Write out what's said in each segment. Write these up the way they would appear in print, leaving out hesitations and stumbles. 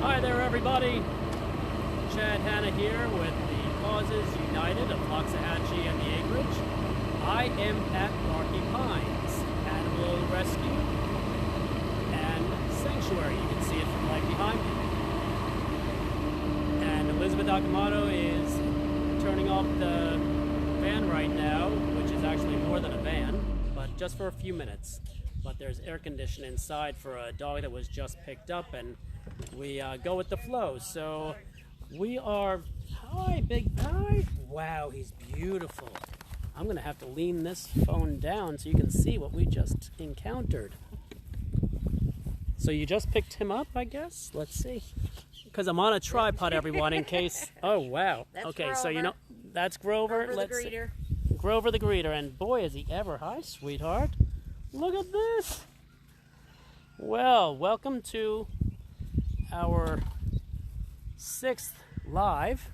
Hi there, everybody. Chad Hanna here with the Causes United of Loxahatchee and the Acreage. I am at Barky Pines Animal Rescue and Sanctuary. You can see it from right behind me. And Elizabeth Accomando is turning off the van right now, which is actually more than a van, but just for a few minutes. But there's air conditioning inside for a dog that was just picked up, and we go with the flow. So we are, hi, big guy. Wow, he's beautiful. I'm gonna have to lean this phone down so you can see what we just encountered. So you just picked him up, I guess? Let's see. Because I'm on a tripod, everyone, in case. Oh, wow. That's okay, Grover. so you know, that's Grover. Grover the greeter. See. Grover the greeter, and boy, is he ever. Hi, sweetheart. Look at this. Well, welcome to our 6th live,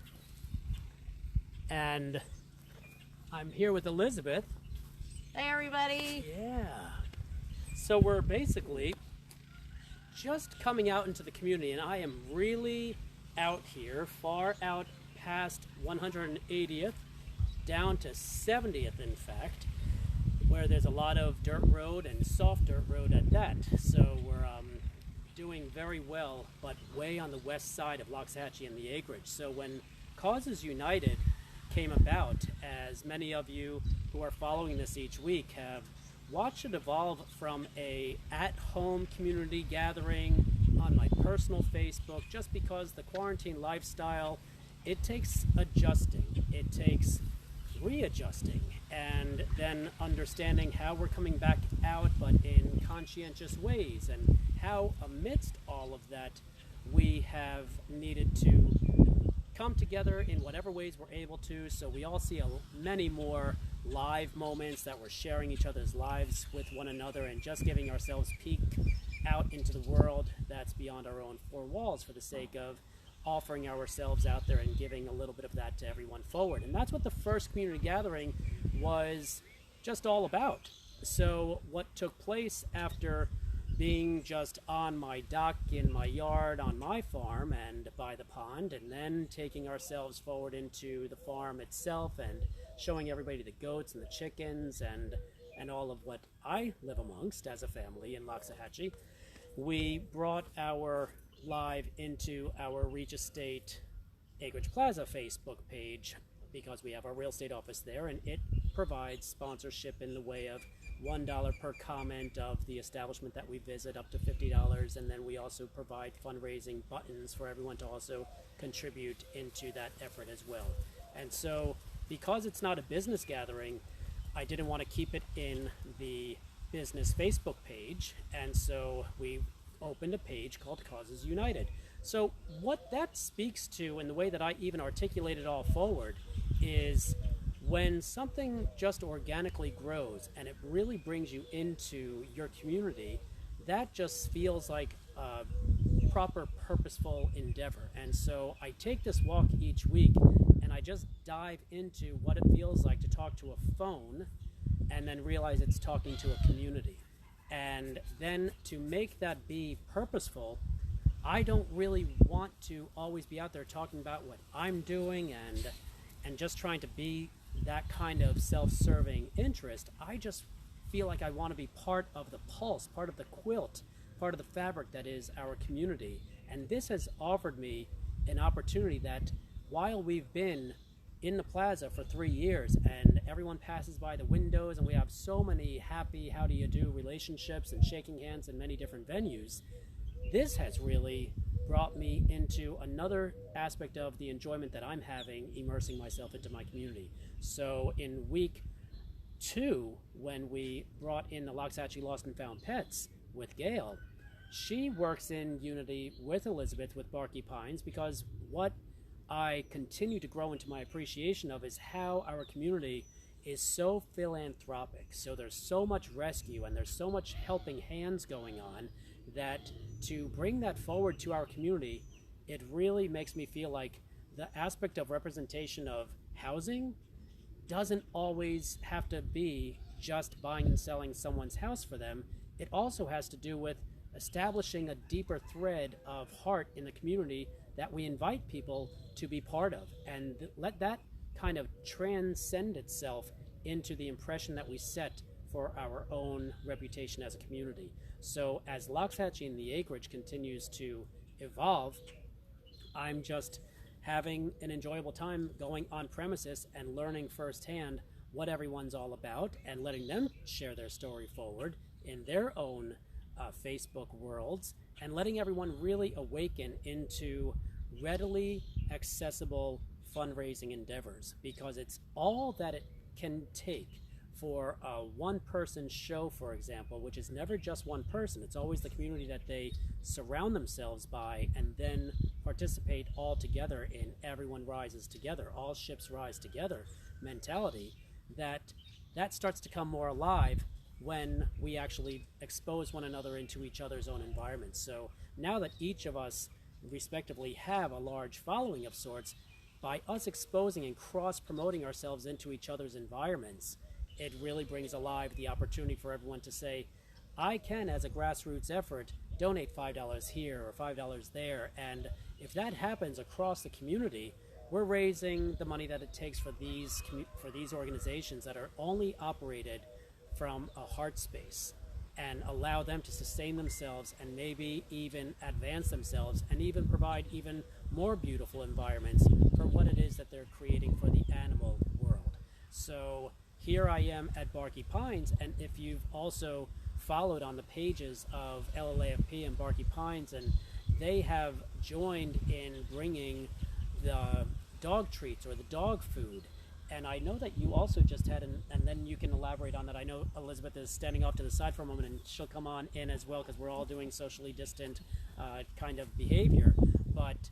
and I'm here with Elizabeth. Hey, everybody. Yeah. So we're basically just coming out into the community, and I am really out here, far out past 180th, down to 70th, in fact, where there's a lot of dirt road and soft dirt road at that. So we're doing very well, but way on the west side of Loxahatchee and the Acreage. So when Causes United came about, as many of you who are following this each week have watched it evolve from a at-home community gathering on my personal Facebook, just because the quarantine lifestyle, it takes adjusting, it takes readjusting, and then understanding how we're coming back out, but in conscientious ways, and how amidst all of that we have needed to come together in whatever ways we're able to. So we all see many more live moments that we're sharing each other's lives with one another, and just giving ourselves peek out into the world that's beyond our own four walls, for the sake of offering ourselves out there and giving a little bit of that to everyone forward. And that's what the first community gathering was just all about. So what took place after being just on my dock, in my yard, on my farm and by the pond, and then taking ourselves forward into the farm itself and showing everybody the goats and the chickens and all of what I live amongst as a family in Loxahatchee, we brought our live into our Reach Estate Acreage Plaza Facebook page, because we have our real estate office there, and it provides sponsorship in the way of $1 per comment of the establishment that we visit, up to $50, and then we also provide fundraising buttons for everyone to also contribute into that effort as well. And so, because it's not a business gathering, I didn't want to keep it in the business Facebook page, and so we opened a page called Causes United. So what that speaks to, and the way that I even articulate it all forward, is when something just organically grows and it really brings you into your community, that just feels like a proper, purposeful endeavor. And so I take this walk each week and I just dive into what it feels like to talk to a phone and then realize it's talking to a community. And then to make that be purposeful, I don't really want to always be out there talking about what I'm doing and just trying to be that kind of self-serving interest. I just feel like I want to be part of the pulse, part of the quilt, part of the fabric that is our community. And this has offered me an opportunity that, while we've been in the plaza for 3 years and everyone passes by the windows and we have so many happy how do you do relationships and shaking hands in many different venues, this has really brought me into another aspect of the enjoyment that I'm having immersing myself into my community. So in week 2, when we brought in the Loxahatchee Lost and Found Pets with Gail, she works in unity with Elizabeth with Barky Pines, because what I continue to grow into my appreciation of is how our community is so philanthropic. So there's so much rescue and there's so much helping hands going on, that to bring that forward to our community, it really makes me feel like the aspect of representation of housing doesn't always have to be just buying and selling someone's house for them. It also has to do with establishing a deeper thread of heart in the community that we invite people to be part of, and let that kind of transcend itself into the impression that we set for our own reputation as a community. So as Loxhatchee and the acreage continues to evolve, I'm just having an enjoyable time going on premises and learning firsthand what everyone's all about and letting them share their story forward in their own Facebook worlds, and letting everyone really awaken into readily accessible fundraising endeavors, because it's all that it can take for a one-person show, for example, which is never just one person. It's always the community that they surround themselves by and then participate all together in everyone rises together, all ships rise together mentality, that starts to come more alive when we actually expose one another into each other's own environments. So now that each of us respectively have a large following of sorts, by us exposing and cross-promoting ourselves into each other's environments, it really brings alive the opportunity for everyone to say, I can, as a grassroots effort, donate $5 here or $5 there. And if that happens across the community, we're raising the money that it takes for these organizations that are only operated from a heart space, and allow them to sustain themselves and maybe even advance themselves and even provide even more beautiful environments for what it is that they're creating for the animal world. So here I am at Barky Pines, and if you've also followed on the pages of LLAFP and Barky Pines, and they have joined in bringing the dog treats or the dog food. And I know that you also just had, and then you can elaborate on that. I know Elizabeth is standing off to the side for a moment, and she'll come on in as well, because we're all doing socially distant kind of behavior. But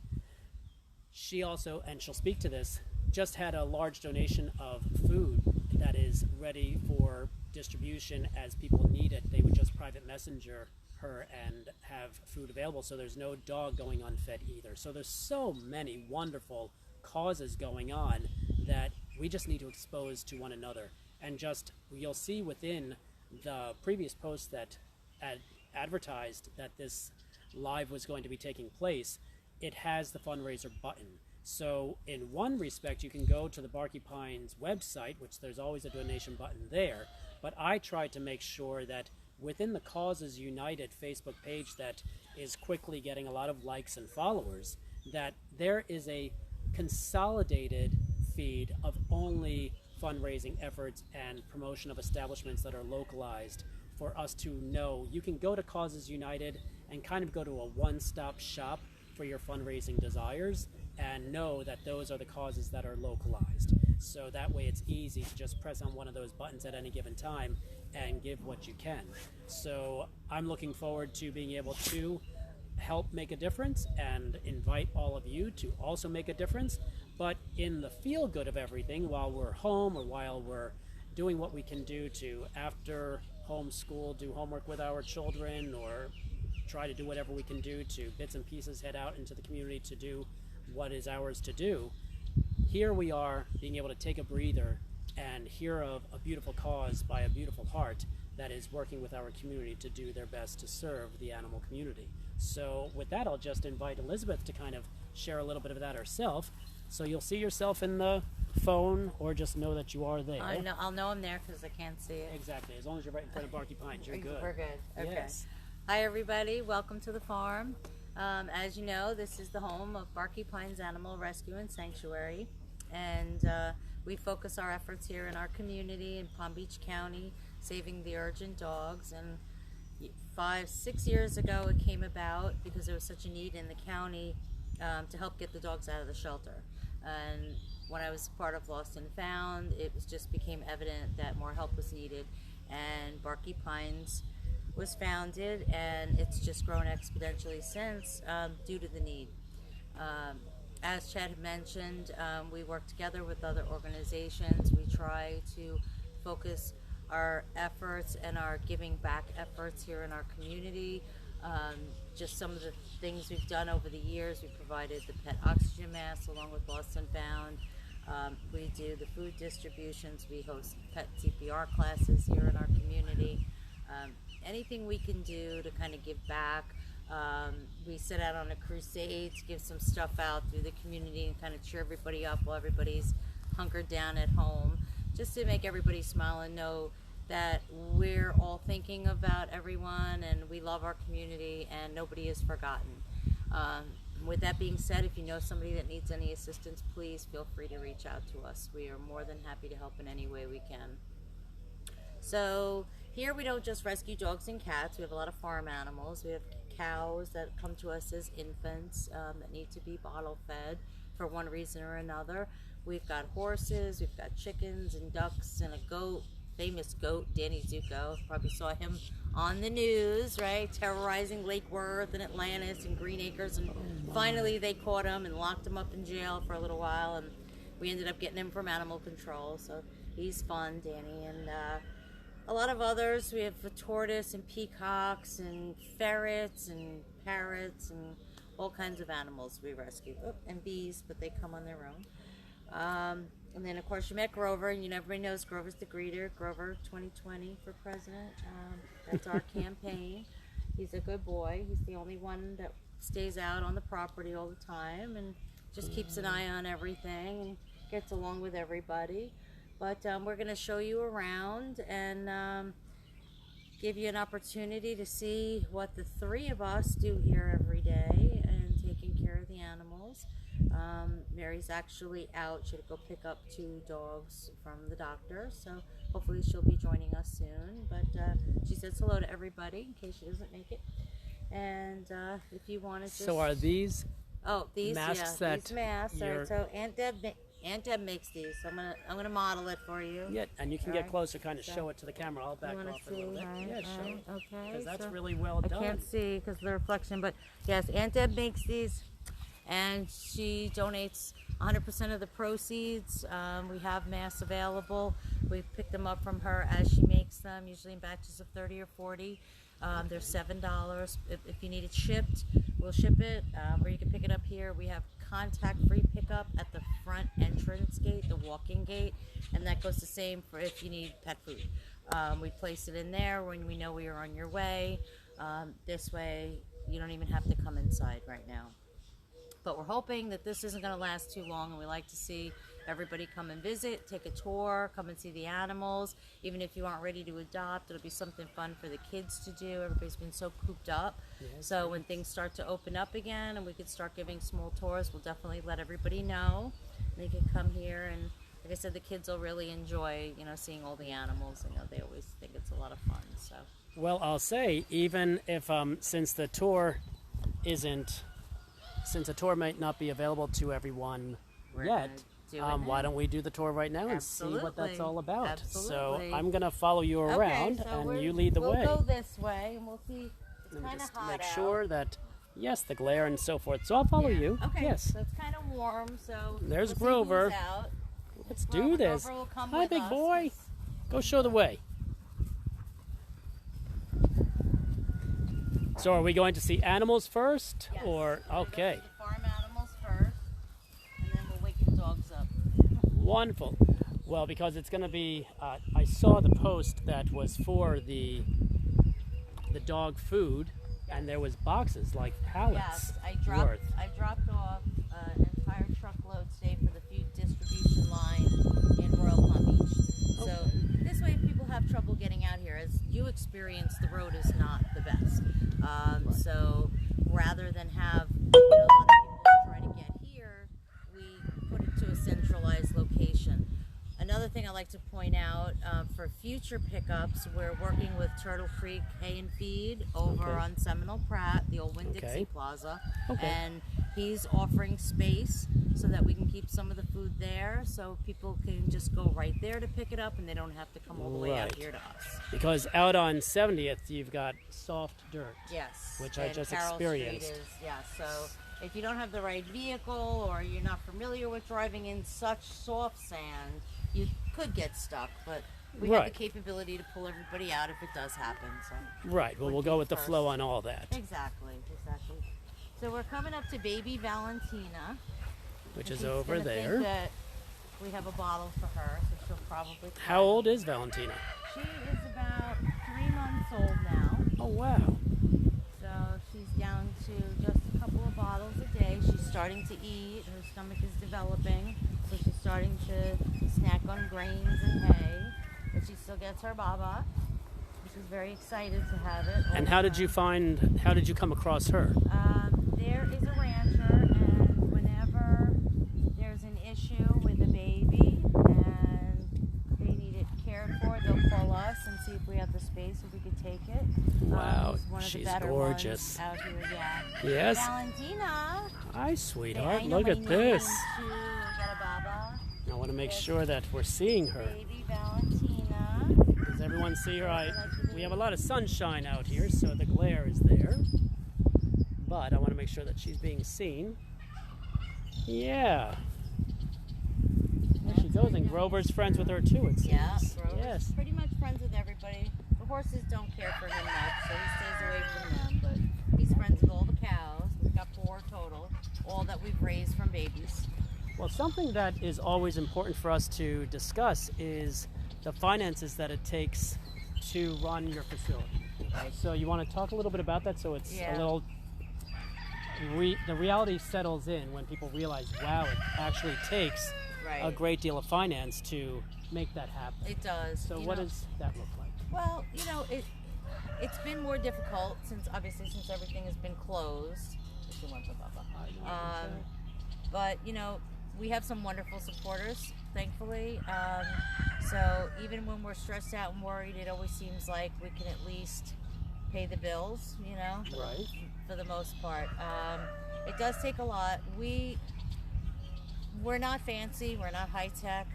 she also, and she'll speak to this, just had a large donation of food that is ready for distribution as people need it. They would just private messenger her and have food available, so there's no dog going unfed either. So there's so many wonderful causes going on that we just need to expose to one another. And just, you'll see within the previous post that advertised that this live was going to be taking place, it has the fundraiser button. So in one respect, you can go to the Barky Pines website, which there's always a donation button there, but I tried to make sure that within the Causes United Facebook page that is quickly getting a lot of likes and followers, that there is a consolidated feed of only fundraising efforts and promotion of establishments that are localized for us to know. You can go to Causes United and kind of go to a one-stop shop for your fundraising desires and know that those are the causes that are localized. So that way it's easy to just press on one of those buttons at any given time and give what you can. So I'm looking forward to being able to help make a difference and invite all of you to also make a difference. But in the feel good of everything, while we're home or while we're doing what we can do to, after homeschool, do homework with our children, or try to do whatever we can do to bits and pieces head out into the community to do what is ours to do, here we are being able to take a breather and hear of a beautiful cause by a beautiful heart that is working with our community to do their best to serve the animal community. So with that, I'll just invite Elizabeth to kind of share a little bit of that herself. So you'll see yourself in the phone, or just know that you are there. I'll know I'm there because I can't see it. Exactly. As long as you're right in front of Barky Pines, you're good. We're good. Okay. Yes. Hi, everybody. Welcome to the farm. As you know, this is the home of Barky Pines Animal Rescue and Sanctuary. And we focus our efforts here in our community in Palm Beach County, saving the urgent dogs. And 5-6 years ago, it came about because there was such a need in the county to help get the dogs out of the shelter. And when I was part of Lost and Found, it just became evident that more help was needed. And Barky Pines was founded, and it's just grown exponentially since due to the need. As Chad mentioned, we work together with other organizations. We try to focus our efforts and our giving back efforts here in our community. Just some of the things we've done over the years, we provided the pet oxygen masks along with Lost and Found. We do the food distributions. We host pet CPR classes here in our community. anything we can do to kind of give back. We set out on a crusade to give some stuff out through the community and kind of cheer everybody up while everybody's hunkered down at home, just to make everybody smile and know that we're all thinking about everyone and we love our community and nobody is forgotten. With that being said, if you know somebody that needs any assistance, please feel free to reach out to us. We are more than happy to help in any way we can. So here we don't just rescue dogs and cats. We have a lot of farm animals. We have cows that come to us as infants that need to be bottle fed for one reason or another. We've got horses, we've got chickens and ducks and a goat, famous goat, Danny Zuko. Probably saw him on the news, right? Terrorizing Lake Worth and Atlantis and Green Acres. And finally they caught him and locked him up in jail for a little while. And we ended up getting him from animal control. So he's fun, Danny. And a lot of others. We have a tortoise and peacocks and ferrets and parrots and all kinds of animals we rescue. Oh, and bees, but they come on their own. And then, of course, you met Grover, and everybody knows Grover's the greeter. Grover 2020 for president. That's our campaign. He's a good boy. He's the only one that stays out on the property all the time and just keeps an eye on everything and gets along with everybody. But we're going to show you around and give you an opportunity to see what the three of us do here every day and taking care of the animals. Mary's actually out. She had to go pick up 2 dogs from the doctor, so hopefully she'll be joining us soon. But she says hello to everybody in case she doesn't make it. And if you want to just... So are these these masks these masks. All right, so Aunt Deb makes these. So I'm gonna model it for you. Yeah, and you can get right. closer, kind of show it to the camera. I'll back off a little bit. Right, Yeah, show it. Okay. Because that's so really well done. I can't see because of the reflection, but yes, Aunt Deb makes these, and she donates 100% of the proceeds. We have masks available. We pick them up from her as she makes them, usually in batches of 30 or 40. They're $7. If you need it shipped, we'll ship it, or you can pick it up here. We have contact-free pickup at the front entrance gate, the walk-in gate, and that goes the same for if you need pet food. We place it in there when we know we are on your way. This way, you don't even have to come inside right now. But we're hoping that this isn't going to last too long, and we like to see everybody come and visit, take a tour, come and see the animals. Even if you aren't ready to adopt, it'll be something fun for the kids to do. Everybody's been so cooped up. Yes. So when things start to open up again and we can start giving small tours, we'll definitely let everybody know. They can come here, and like I said, the kids will really enjoy, seeing all the animals. They always think it's a lot of fun. So. Well, I'll say, even if since the tour might not be available to everyone yet, why don't we do the tour right now and see what that's all about? Absolutely. So I'm going to follow you around, and you lead the way. We'll go this way, and we'll see. It's kind of hot make out. sure that, yes, the glare and so forth. So I'll follow you. Okay. Yes. So it's kind of warm, so there's we'll Grover. See who's out. Let's do this. Grover will come Hi, with big us. boy. Go show the way. So are we going to see animals first? Yes. Or okay. We'll see the farm animals first, and then we'll wake the dogs up. Wonderful. Well, because it's going to be, I saw the post that was for the dog food, and there was boxes like pallets. Yes, I dropped off an entire truckload today for the food distribution line in Royal Palm Beach. Okay. So this way, if people have trouble getting out here, as you experience, the road is not the best. Right. So rather than have a lot of people try to get here, we put it to a centralized location. Another thing I like to point out, for future pickups, we're working with Turtle Creek Hay and Feed over on Seminole Pratt, the old Winn-Dixie Plaza. Okay. And he's offering space so that we can keep some of the food there, so people can just go right there to pick it up and they don't have to come all the way out here to us. Because out on 70th, you've got soft dirt. Yes. Which I just experienced. So if you don't have the right vehicle or you're not familiar with driving in such soft sand, you could get stuck, but we have the capability to pull everybody out if it does happen. So right. Well, we'll go with the flow on all that. Exactly. So we're coming up to baby Valentina, which is over there. Think that we have a bottle for her, so she'll probably. How old is Valentina? She is about 3 months old now. Oh, wow. So she's down to just a couple of bottles a day. She's starting to eat. Her stomach is developing. So she's starting to snack on grains and hay. But she still gets her baba. She's very excited to have it. And how did you come across her? There is a rancher, and whenever there's an issue with a baby and they need it cared for, they'll call us and see if we have the space, if we could take it. Wow, She's one of the she's better gorgeous. ones out here, yeah. Yes. Valentina. Hi, sweetheart. I know Look my at this. name too. We got a baba. I want to make Yes. sure that we're seeing her. Baby Valentina. Does everyone see her? We have a lot of sunshine out here, so the glare is there. But I want to make sure that she's being seen. Yeah. There she goes, and Grover's friends with her too, it seems. Yeah, Grover's Yes. pretty much friends with everybody. The horses don't care for him much, so he stays away from them. But he's friends with all the cows. We've got 4 total, all that we've raised from babies. Well, something that is always important for us to discuss is the finances that it takes to run your facility. So you want to talk a little bit about that, so it's Yeah. a little the reality settles in when people realize, wow, it actually takes Right. a great deal of finance to make that happen. It does. So You what know, does that look like? Well, it's been more difficult since everything has been closed. If you want to, Baba. But we have some wonderful supporters, thankfully. So even when we're stressed out and worried, it always seems like we can at least pay the bills, Right. for the most part. It does take a lot. We're not fancy, we're not high tech.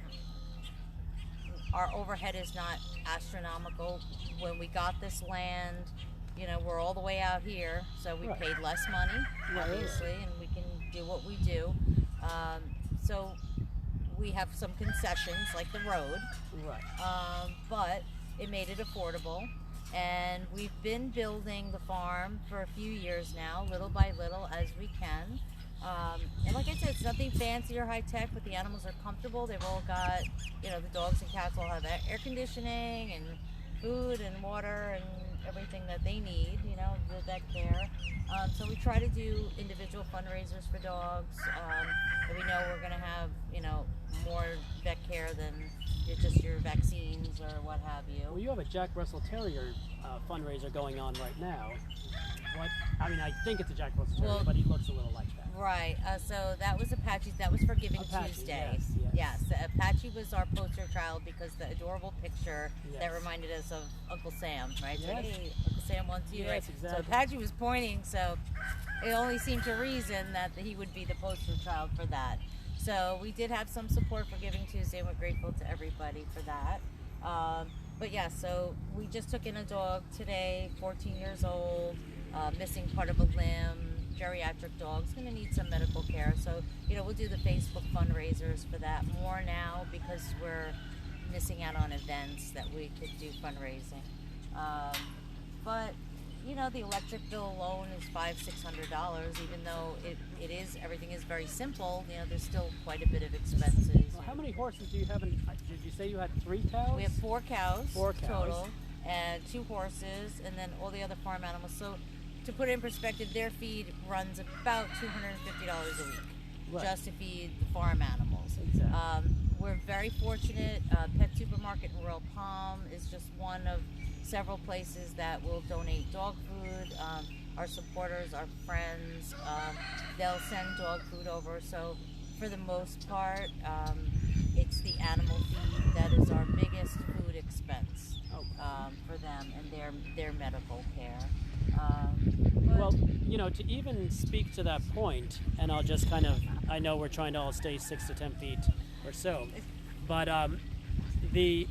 Our overhead is not astronomical. When we got this land, we're all the way out here, so we Right. paid less money, Right. obviously, and we can do what we do. So we have some concessions, like the road, Right. but it made it affordable. And we've been building the farm for a few years now, little by little, as we can. And like I said, it's nothing fancy or high tech, but the animals are comfortable. They've all got, the dogs and cats all have air conditioning and food and water and everything that they need, the vet care. So we try to do individual fundraisers for dogs. And we know we're going to have, more vet care than just your vaccines or what have you. Well, you have a Jack Russell Terrier fundraiser going on right now. I think it's a Jack Russell Terrier, but he looks a little like that. Right. So that was Apache's. That was for Giving Apache, Tuesday. yes. The Apache was our poster child because the adorable picture that Yes. reminded us of Uncle Sam, right? So, Yes. hey, Uncle Sam wants you, Yes, right? exactly. So Apache was pointing, so it only seemed to reason that he would be the poster child for that. So we did have some support for Giving Tuesday, and we're grateful to everybody for that. But yeah, so we just took in a dog today, 14 years old, missing part of a limb, geriatric dog's going to need some medical care. So, we'll do the Facebook fundraisers for that more now because we're missing out on events that we could do fundraising. But, the electric bill alone is $500-600, even though everything is very simple, there's still quite a bit of expenses. Well, how many horses do you have? Did you say you had 3 cows? We have 4 cows, 4 cows total, and 2 horses, and then all the other farm animals. So, to put it in perspective, their feed runs about $250 a week, Right. just to feed the farm animals. Exactly. We're very fortunate. Pet Supermarket in Royal Palm is just one of several places that will donate dog food. Our supporters, our friends, they'll send dog food over. So for the most part, it's the animal feed that is our biggest food expense for them and their medical care. Well, to even speak to that point, and I'll just I know we're trying to all stay 6 to 10 feet or so, but the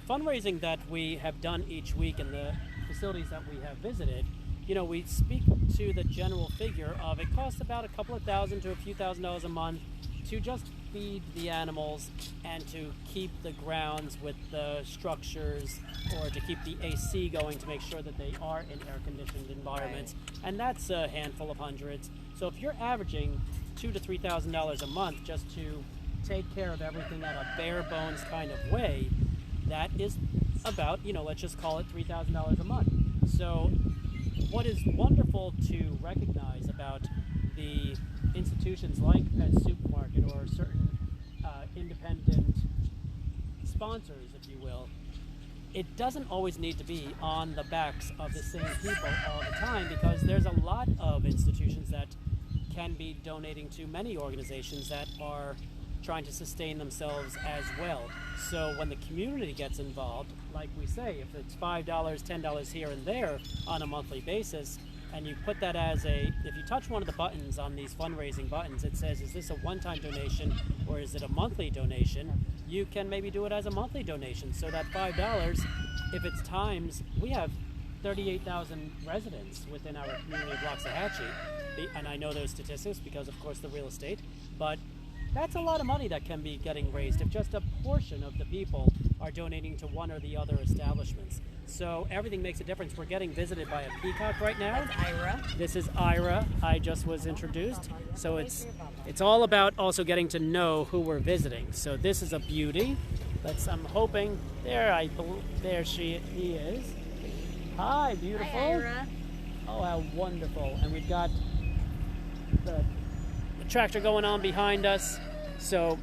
fundraising that we have done each week in the facilities that we have visited, we speak to the general figure of it costs about a couple of $1,000 to a few $1,000s a month to just feed the animals and to keep the grounds with the structures or to keep the AC going to make sure that they are in air-conditioned environments. Right. And that's a handful of hundreds. So if you're averaging $2,000 to $3,000 a month just to take care of everything at a bare bones kind of way, that is about, let's just call it $3,000 a month. So what is wonderful to recognize about the institutions like Pet Supermarket or certain independent sponsors, if you will, it doesn't always need to be on the backs of the same people all the time, because there's a lot of institutions that can be donating to many organizations that are trying to sustain themselves as well. So when the community gets involved, like we say, if it's $5, $10 here and there on a monthly basis, and you put that as if you touch one of the buttons on these fundraising buttons, it says, is this a one-time donation or is it a monthly donation? You can maybe do it as a monthly donation. So that $5, if it's times, we have 38,000 residents within our community of Waxahachie, and I know those statistics because, of course, the real estate, but that's a lot of money that can be getting raised if just a portion of the people are donating to one or the other establishments. So everything makes a difference. We're getting visited by a peacock right now. That's Ira. This is Ira. I just was introduced. So it's all about also getting to know who we're visiting. So this is a beauty. I'm hoping there he is. Hi, beautiful. Hi, Ira. Oh, how wonderful. And we've got the tractor going on behind us. So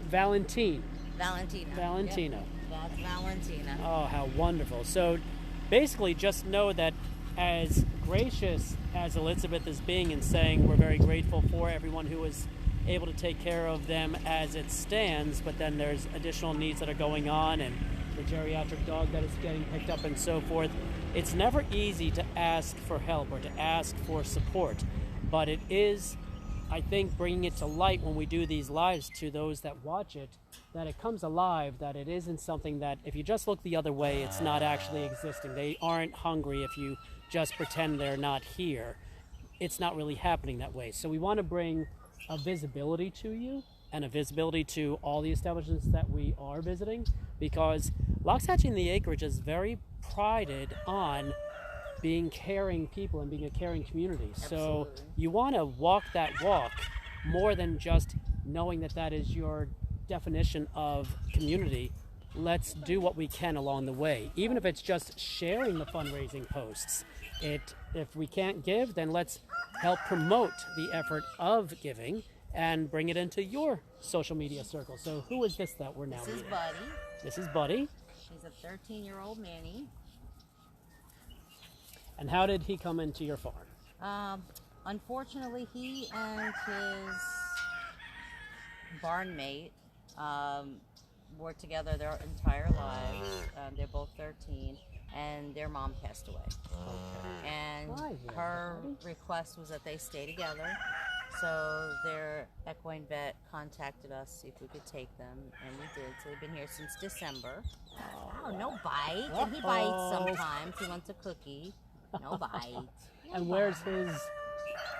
Valentina. Yep. That's Valentina. Oh, how wonderful. So basically just know that as gracious as Elizabeth is being and saying we're very grateful for everyone who is able to take care of them as it stands, but then there's additional needs that are going on and the geriatric dog that is getting picked up and so forth. It's never easy to ask for help or to ask for support, but it is, I think, bringing it to light when we do these lives to those that watch it, that it comes alive, that it isn't something that if you just look the other way, it's not actually existing. They aren't hungry if you just pretend they're not here. It's not really happening that way. So we want to bring a visibility to you and a visibility to all the establishments that we are visiting, because Waxahachie in the Acreage is very prided on being caring people and being a caring community. So you want to walk that walk more than just knowing that that is your definition of community. Let's do what we can along the way, even if it's just sharing the fundraising posts. If we can't give, then let's help promote the effort of giving and bring it into your social media circle. So who is this that we're now meeting? This is Buddy. This is Buddy. He's a 13-year-old Manny. And how did he come into your farm? Unfortunately, he and his barn mate were together their entire lives. They're both 13, and their mom passed away. Okay. And her request was that they stay together. So their equine vet contacted us to see if we could take them, and we did. So they've been here since December. Oh, no bite. And he bites sometimes. He wants a cookie. No bite. And where's his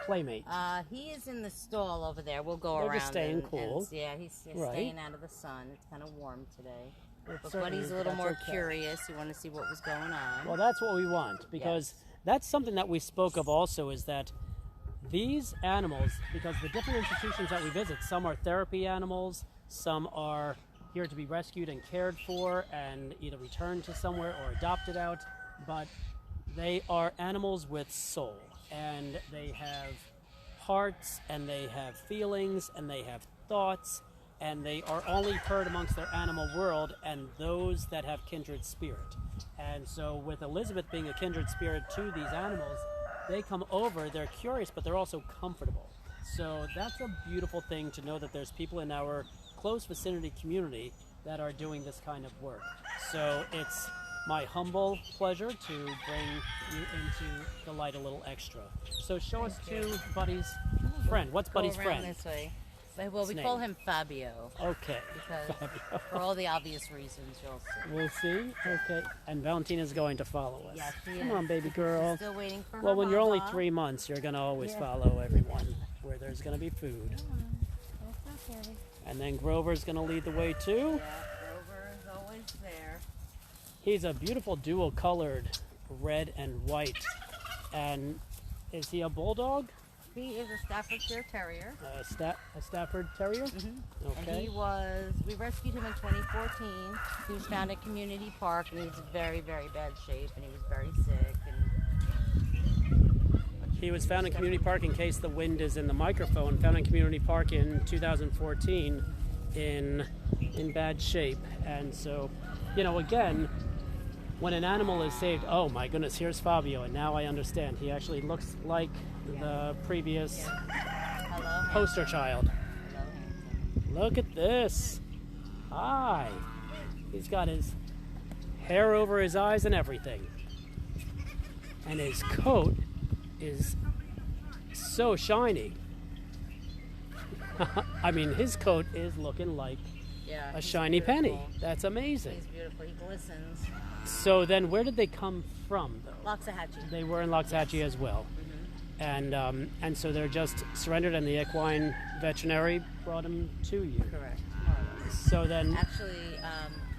playmate? He is in the stall over there. We'll go They're around. just staying cool. Yeah, he's staying out of the sun. It's kind of warm today. But Buddy's a little more curious. He wanted to see what was going on. Well, that's what we want, because that's something that we spoke of also, is that these animals, because the different institutions that we visit, some are therapy animals, some are here to be rescued and cared for and either returned to somewhere or adopted out, but they are animals with soul, and they have hearts, and they have feelings, and they have thoughts, and they are only heard amongst their animal world and those that have kindred spirit. And so with Elizabeth being a kindred spirit to these animals, they come over, they're curious, but they're also comfortable. So that's a beautiful thing to know, that there's people in our close vicinity community that are doing this kind of work. So it's my humble pleasure to bring you into the light a little extra. So show us to Buddy's friend. What's Buddy's friend? This way. Well, we call him Fabio. Okay. Because Fabio. for all the obvious reasons, you'll see. We'll see. Okay. And Valentina's going to follow us. Yes, she Come is. on, baby girl. Still waiting for her Well, when you're only mama. 3 months, you're going to always follow everyone where there's going to be food. That's okay. And then Grover's going to lead the way too. Yeah, Grover is always there. He's a beautiful dual-colored red and white. And is he a bulldog? He is a Staffordshire Terrier. A Stafford Terrier? Mm-hmm. Okay. And we rescued him in 2014. He was found at Community Park, and he was in very, very bad shape, and he was very sick. And He was found in Community Park, in case the wind is in the microphone, found in Community Park in 2014 in bad shape. And so, again, when an animal is saved, oh my goodness, here's Fabio, and now I understand. He actually looks like the previous poster child. Look at this. Hi. He's got his hair over his eyes and everything. And his coat is so shiny. I mean, his coat is looking like a shiny penny. That's amazing. He's beautiful. He glistens. So then where did they come from, though? Loxahatchee. They were in Loxahatchee as well. And so they're just surrendered, and the equine veterinary brought them to you. Correct. So then... Actually,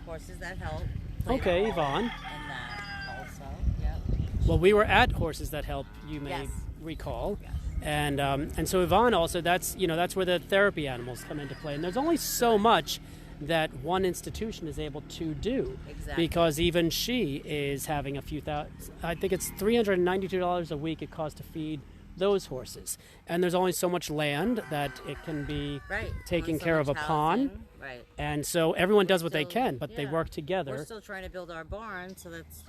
Horses That Help. Okay, Yvonne. And that also, yep. Well, we were at Horses That Help, you may recall. Yes. And so Yvonne also, that's where the therapy animals come into play. And there's only so much that one institution is able to do. Exactly. Because even she is having a few thousand, I think it's $392 a week it costs to feed those horses. And there's only so much land that it can be taking care of a pond. Right. And so everyone does what they can, but they work together. We're still trying to build our barn, so that's,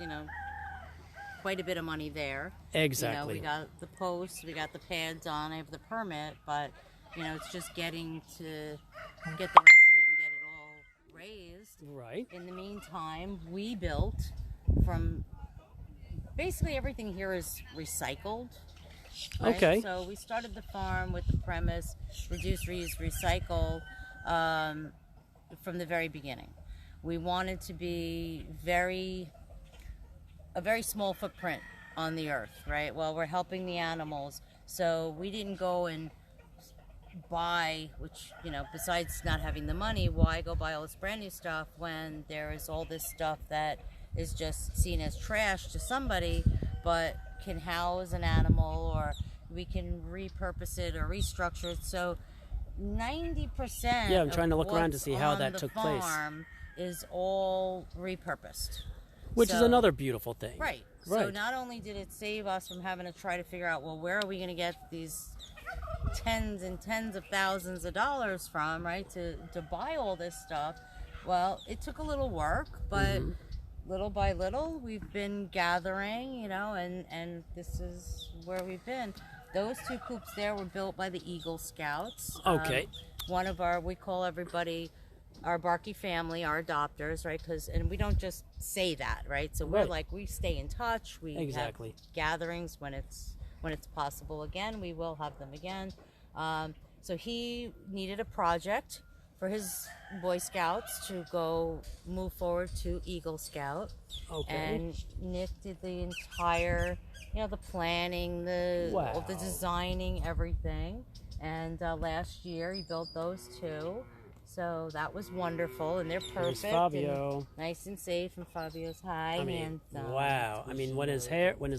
quite a bit of money there. Exactly. We got the posts, we got the pads on, I have the permit, but, it's just getting to get the rest of it and get it all raised. Right. In the meantime, we built from, basically everything here is recycled. Right? Okay. So we started the farm with the premise, reduce, reuse, recycle, from the very beginning. We wanted to be a very small footprint on the earth, right? Well, we're helping the animals, so we didn't go and buy, which, besides not having the money, why go buy all this brand new stuff when there is all this stuff that is just seen as trash to somebody, but can house an animal, or we can repurpose it or restructure it. So 90% I'm trying to look around to see how that took place. Farm is all repurposed. Which is another beautiful thing. Right. So not only did it save us from having to try to figure out, well, where are we going to get these tens and tens of thousands of dollars from, right, to buy all this stuff. Well, it took a little work, but little by little, we've been gathering, and this is where we've been. Those two coops there were built by the Eagle Scouts. Okay. One of we call everybody our Barky family, our adopters, right? And we don't just say that, right? So we're we stay in touch. We have gatherings when it's possible. Again, we will have them again. So he needed a project for his Boy Scouts to go move forward to Eagle Scout. Okay. And Nick did the entire, the planning, the designing, everything. And last year he built those two. So that was wonderful, and they're perfect. There's Fabio. And nice and safe, and Fabio's high. Wow. I mean, when his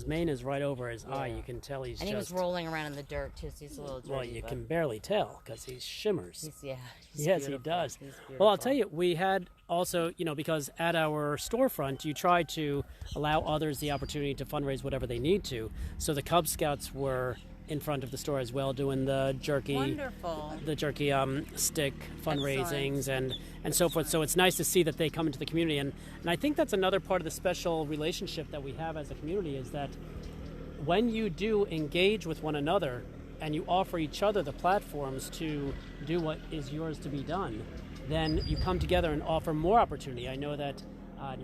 mane is right over his eye, you can tell he's he was rolling around in the dirt, too, so he's a little dirty. Well, you can barely tell, because he shimmers. He's yes, he does. Well, I'll tell you, we had also, because at our storefront, you try to allow others the opportunity to fundraise whatever they need to. So the Cub Scouts were in front of the store as well, doing the jerky, stick fundraisings and so forth. So it's nice to see that they come into the community, and I think that's another part of the special relationship that we have as a community, is that when you do engage with one another and you offer each other the platforms to do what is yours to be done, then you come together and offer more opportunity. I know that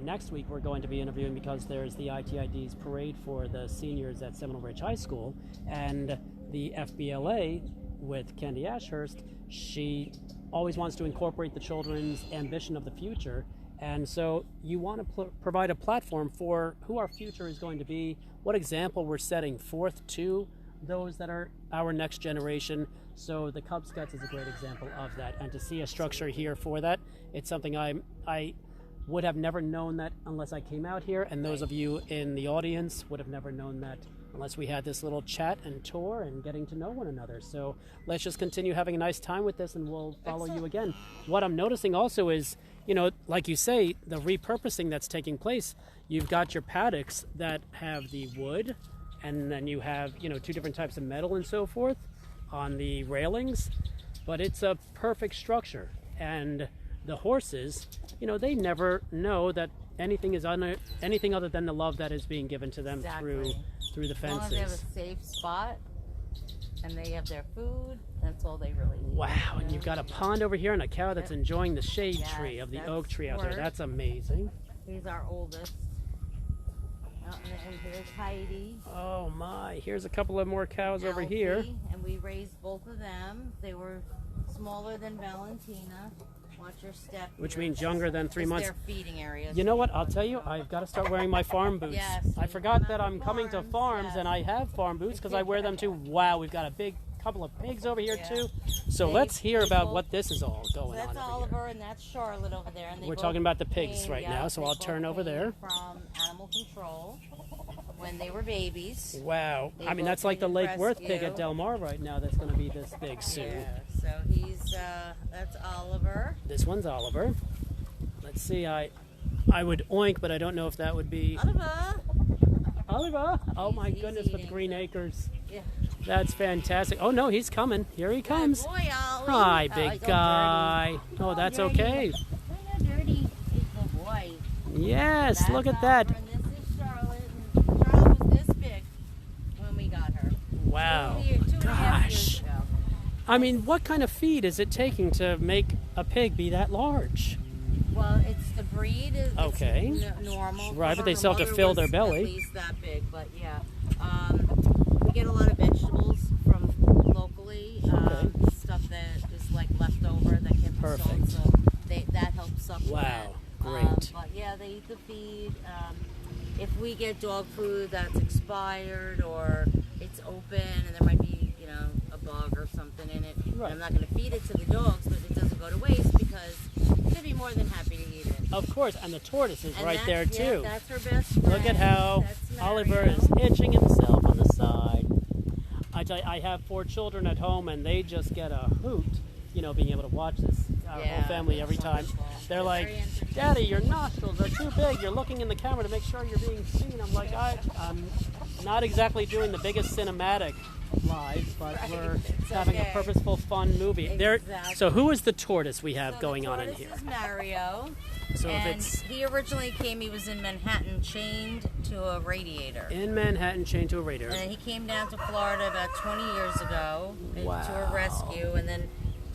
next week we're going to be interviewing, because there's the ITID's parade for the seniors at Seminole Ridge High School, and the FBLA with Candy Ashurst, she always wants to incorporate the children's ambition of the future, and so you want to provide a platform for who our future is going to be, what example we're setting forth to those that are our next generation. So the Cub Scouts is a great example of that, and to see a structure here for that, it's something I would have never known that unless I came out here, and those of you in the audience would have never known that unless we had this little chat and tour and getting to know one another. So let's just continue having a nice time with this, and we'll follow you again. What I'm noticing also is, like you say, the repurposing that's taking place. You've got your paddocks that have the wood and then you have, you know, 2 different types of metal and so forth on the railings, but it's a perfect structure. And the horses, you know, they never know that anything is anything other than the love that is being given to them Exactly. through the As long as they have a fences. safe spot and they have their food, that's all they really need. Wow, and you've got a pond over here and a cow that's enjoying the shade Yes, tree of the that's oak tree out there. Squirt. That's amazing. He's our oldest. And here's Heidi. Oh my, here's a couple of more cows over here. Alfie, and we raised both of them. They were smaller than Valentina. Watch your step. Which here. means younger than 3 It's months. their feeding area. You know what? I'll tell you, I've got to start wearing my farm boots. Yes, I you forgot come that out I'm to coming to farms, farms, yes. and I have farm boots because I wear them too. Wow, we've got a big couple of pigs over here Yeah. too. So They- let's hear they about both- what this is all So going that's on over Oliver here. and that's Charlotte over there. And they We're both talking about the pigs came- right yeah, now, so they I'll both turn over came there. From animal control when they were babies. Wow, They I mean both that's like the came Lake in Worth pig rescue. at Del Mar right now. That's going to be this big soon. Yeah, so he's that's Oliver. This one's Oliver. Let's see, I would oink, but I don't know if that would be Oliver. Oliver. Oh my He's goodness, with eating. green acres. Yeah. That's fantastic. Oh no, he's coming. Here he comes. Good boy, Ollie. Hi, Oh, big he's all guy. Oh, that's dirty. okay. Dirty. He's so dirty. He's a boy. Yes, That's look at that. Oliver, and this is Charlotte. And Charlotte was this big when we got her. Wow. 2.5 years Gosh. ago. I mean, what kind of feed is it taking to make a pig be that large? Well, it's the breed. It's Okay. normal. Right, but they Her still have to mother fill their was belly. At least that big, but yeah. We get a lot of vegetables from locally. Stuff that is like leftover that can be Perfect. sold, so that helps supplement. Wow, great. But yeah, they eat the feed. If we get dog food that's expired or it's open and there might be, you know, a bug or something in it, Right. I'm not going to feed it to the dogs, but it doesn't go to waste because they'd be more than happy to eat it. Of course, and the tortoise is And right there that's- yeah, too. that's her best friend. Look at how That's Oliver Mario. is itching himself on the side. I tell you, I have 4 children at home, and they just get a hoot, you know, being able to watch this. Our Yeah, whole family every it's time. wonderful. They're It's like, very entertaining. "Daddy, your nostrils are too big. You're looking in the camera to make sure you're being seen." I'm like, I'm not exactly doing the biggest cinematic live, but Right, we're it's having a okay. purposeful, fun movie. Exactly. So who is the tortoise we have So going the on in tortoise here? is Mario. So if And it's he originally came, he was in Manhattan chained to a radiator. in Manhattan, chained to a radiator. And he came down to Florida about 20 years ago to Wow. a rescue. And then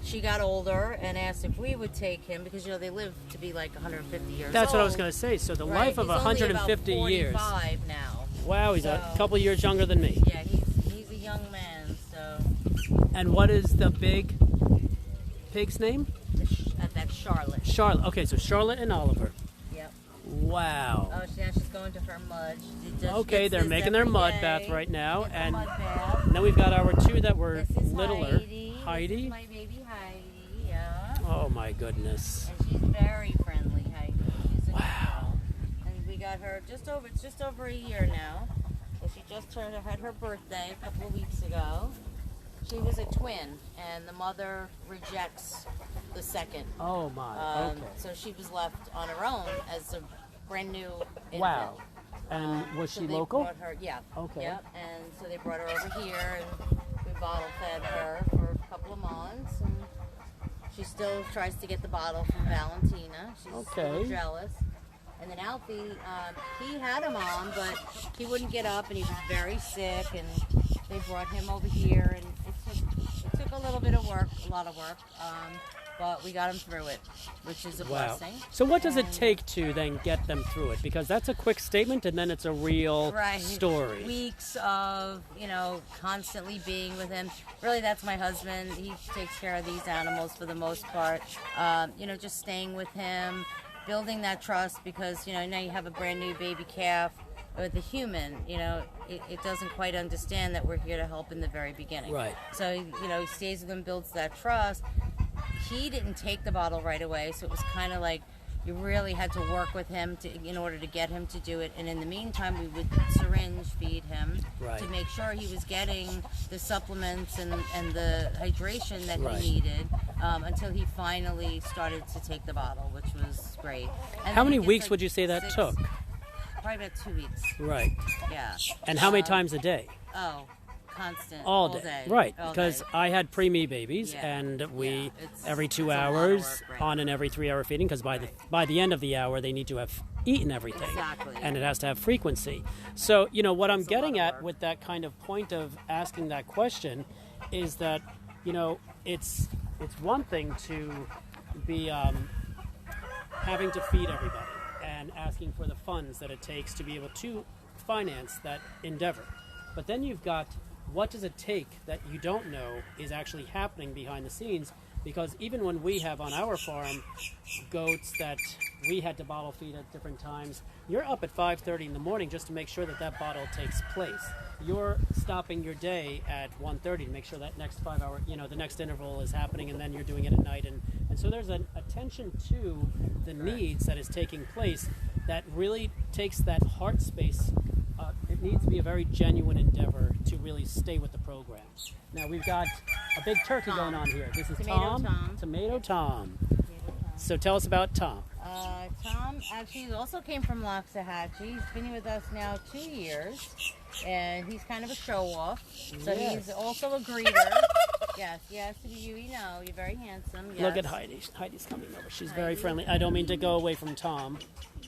she got older and asked if we would take him because, you know, they live to be like 150 years That's old. what I was going to say. So the Right? life of He's only 150 about years. 45 now. Wow, he's a So- couple years younger than me. Yeah, he's a young man. So And what is the big pig's name? that's Charlotte. Charlotte. Okay, so Charlotte and Oliver. Yep. Wow. Oh, now she's going to her mud. She Okay, gets they're this making their every mud day. bath right now, Gets a and mud bath. then we've got our 2 that were This is littler. Heidi. Heidi? This is my baby Heidi. Yeah. Oh my goodness. And she's very friendly, Heidi. She's a good Wow. girl. And we got her it's just over a year now. So she just had her birthday a couple of weeks ago. She was a twin, and the mother rejects the second. Oh my. Okay. So she was left on her own as a brand new infant. Wow. And was So she they local? brought her, yeah. Okay. Yep. And so they brought her over here, and we bottle fed her for a couple of months, and she still tries to get the bottle from Valentina. She's a Okay. little jealous. And then Alfie, he had a mom, but he wouldn't get up, and he was very sick, and they brought him over here, and it took a little bit of work, a lot of work, but we got him through it, which is a Wow. blessing. So what does it And- take to then get them through it? Because that's a quick statement, and then it's a real Right. story. Weeks of, you know, constantly being with him. Really, that's my husband. He takes care of these animals for the most part. You know, just staying with him, building that trust because, you know, now you have a brand new baby calf with a human, you know, it doesn't quite understand that we're here to help in the very beginning. Right. So, you know, he stays with them, builds that trust. He didn't take the bottle right away, so it was kind of like you really had to work with him in order to get him to do it. And in the meantime, we would syringe feed him Right. to make sure he was getting the supplements and the hydration that Right. he needed until he finally started to take the bottle, which was great. And How then many it gets weeks like would you say that 6 took? probably about 2 weeks. Right. Yeah. And how many times a day? Oh, constant. All day. Right. All Because day. I had preemie babies, Yeah. and we It's every 2 a lot of hours work, right. on an every 3-hour feeding. Because by the end of the hour, they need to have eaten everything, Exactly. and it has to have frequency. So what I'm It's a getting lot of at work. with that kind of point of asking that question is that it's one thing to be having to feed everybody and asking for the funds that it takes to be able to finance that endeavor. But then you've got, what does it take that you don't know is actually happening behind the scenes? Because even when we have on our farm goats that we had to bottle feed at different times, you're up at 5:30 in the morning just to make sure that bottle takes place. You're stopping your day at 1:30 to make sure that next 5 hour, the next interval is happening, and then you're doing it at night. And so there's an attention to the needs that is taking place that really takes that heart space. It needs to be a very genuine endeavor to really stay with the program. Now we've got a big turkey going on here. This is Tomato Tom. Tomato Tom. So tell us about Tom. Tom actually also came from Loxahatchee. He's been with us now 2 years, and he's kind of a show-off. So Yes. he's also a greeter. Yes, you're very handsome. Yes. Look at Heidi. Heidi's coming over. She's very friendly. I don't mean to go away from Tom,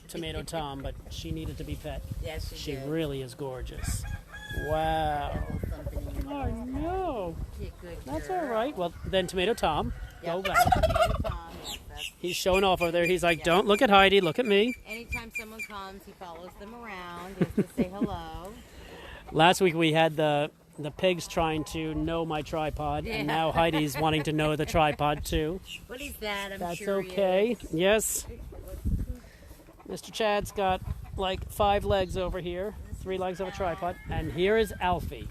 Tomato Tom, but she needed to be pet. Yes, She did. really is gorgeous. Got Wow. a little something in your Oh no. good That's girl. all right. Well, then Tomato Tom, go Yep. back. Tomato Tom, yes, that's- He's showing off over there. He's like, Yeah. don't look at Heidi, look at me. Anytime someone comes, he follows them around. He has to say hello. Last week we had the pigs trying to know my tripod, Yeah. and now Heidi's wanting to know the tripod too. What is that? I'm That's curious. okay. Yes. Mr. Chad's got like 5 legs over here, 3 legs of a tripod, and here is Alfie.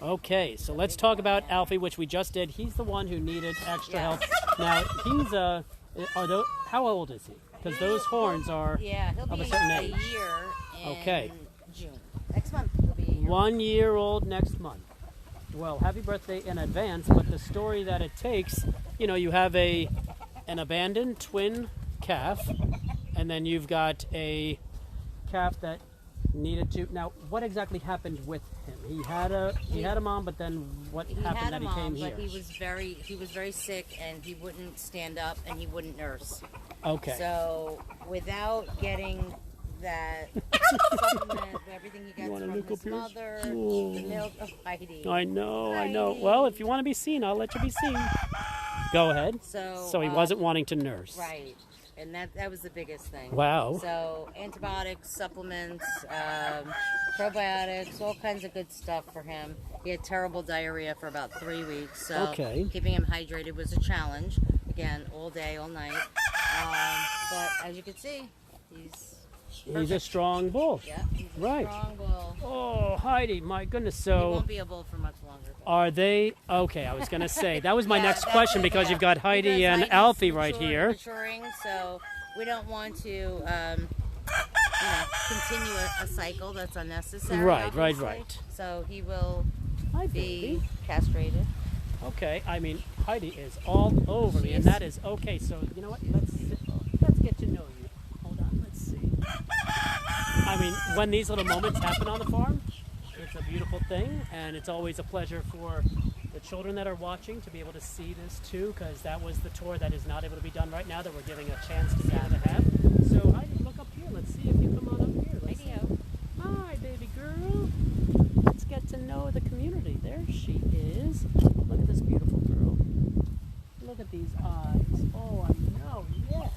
Okay, so let's talk about Alfie, which we just did. He's the one who needed extra help. Now he's how old is he? Because those horns are Yeah, he'll of be a certain a age. year in Okay. June. Next month he'll be a year. 1 year old next month. Well, happy birthday in advance, but the story that it takes, you have an abandoned twin calf, and then you've got a calf that needed to. Now, what exactly happened with him? He had a mom, but then what He happened had that a he came mom, here? but he was very sick, and he wouldn't stand up, and he wouldn't nurse. Okay. So without getting that supplement, everything he gets wanna from look his up here? mother, Oh. the milk of Heidi. I know. Heidi. Well, if you want to be seen, I'll let you be seen. Go ahead. So he wasn't wanting to nurse. right, and that was the biggest thing. Wow. So antibiotics, supplements, probiotics, all kinds of good stuff for him. He had terrible diarrhea for about 3 weeks, so Okay. keeping him hydrated was a challenge. Again, all day, all night. But as you can see, He's a strong bull. he's a Right. strong bull. Oh, Heidi, my goodness. He So won't be a bull for much longer. are they okay? I was going to say that was my Yeah, next that's question it, because yeah. you've got Heidi Because and Heidi's Alfie right here. maturing, so we don't want to, continue a cycle that's unnecessary. Right. obviously. So he will Hi, be baby. castrated. Okay. I mean, Heidi is all over me, She and is. that is okay. So you know what? Let's get to know you. Hold on. Let's see. I mean, when these little moments happen on the farm, it's a beautiful thing, and it's always a pleasure for the children that are watching to be able to see this too, because that was the tour that is not able to be done right now that we're giving a chance to be able to have. So Heidi, look up here. Let's see if you come on up here. Let's see. Heidi-o. Hi, baby girl. Let's get to know the community. There she is. Look at this beautiful girl. Look at these eyes. Oh, I know. Yes.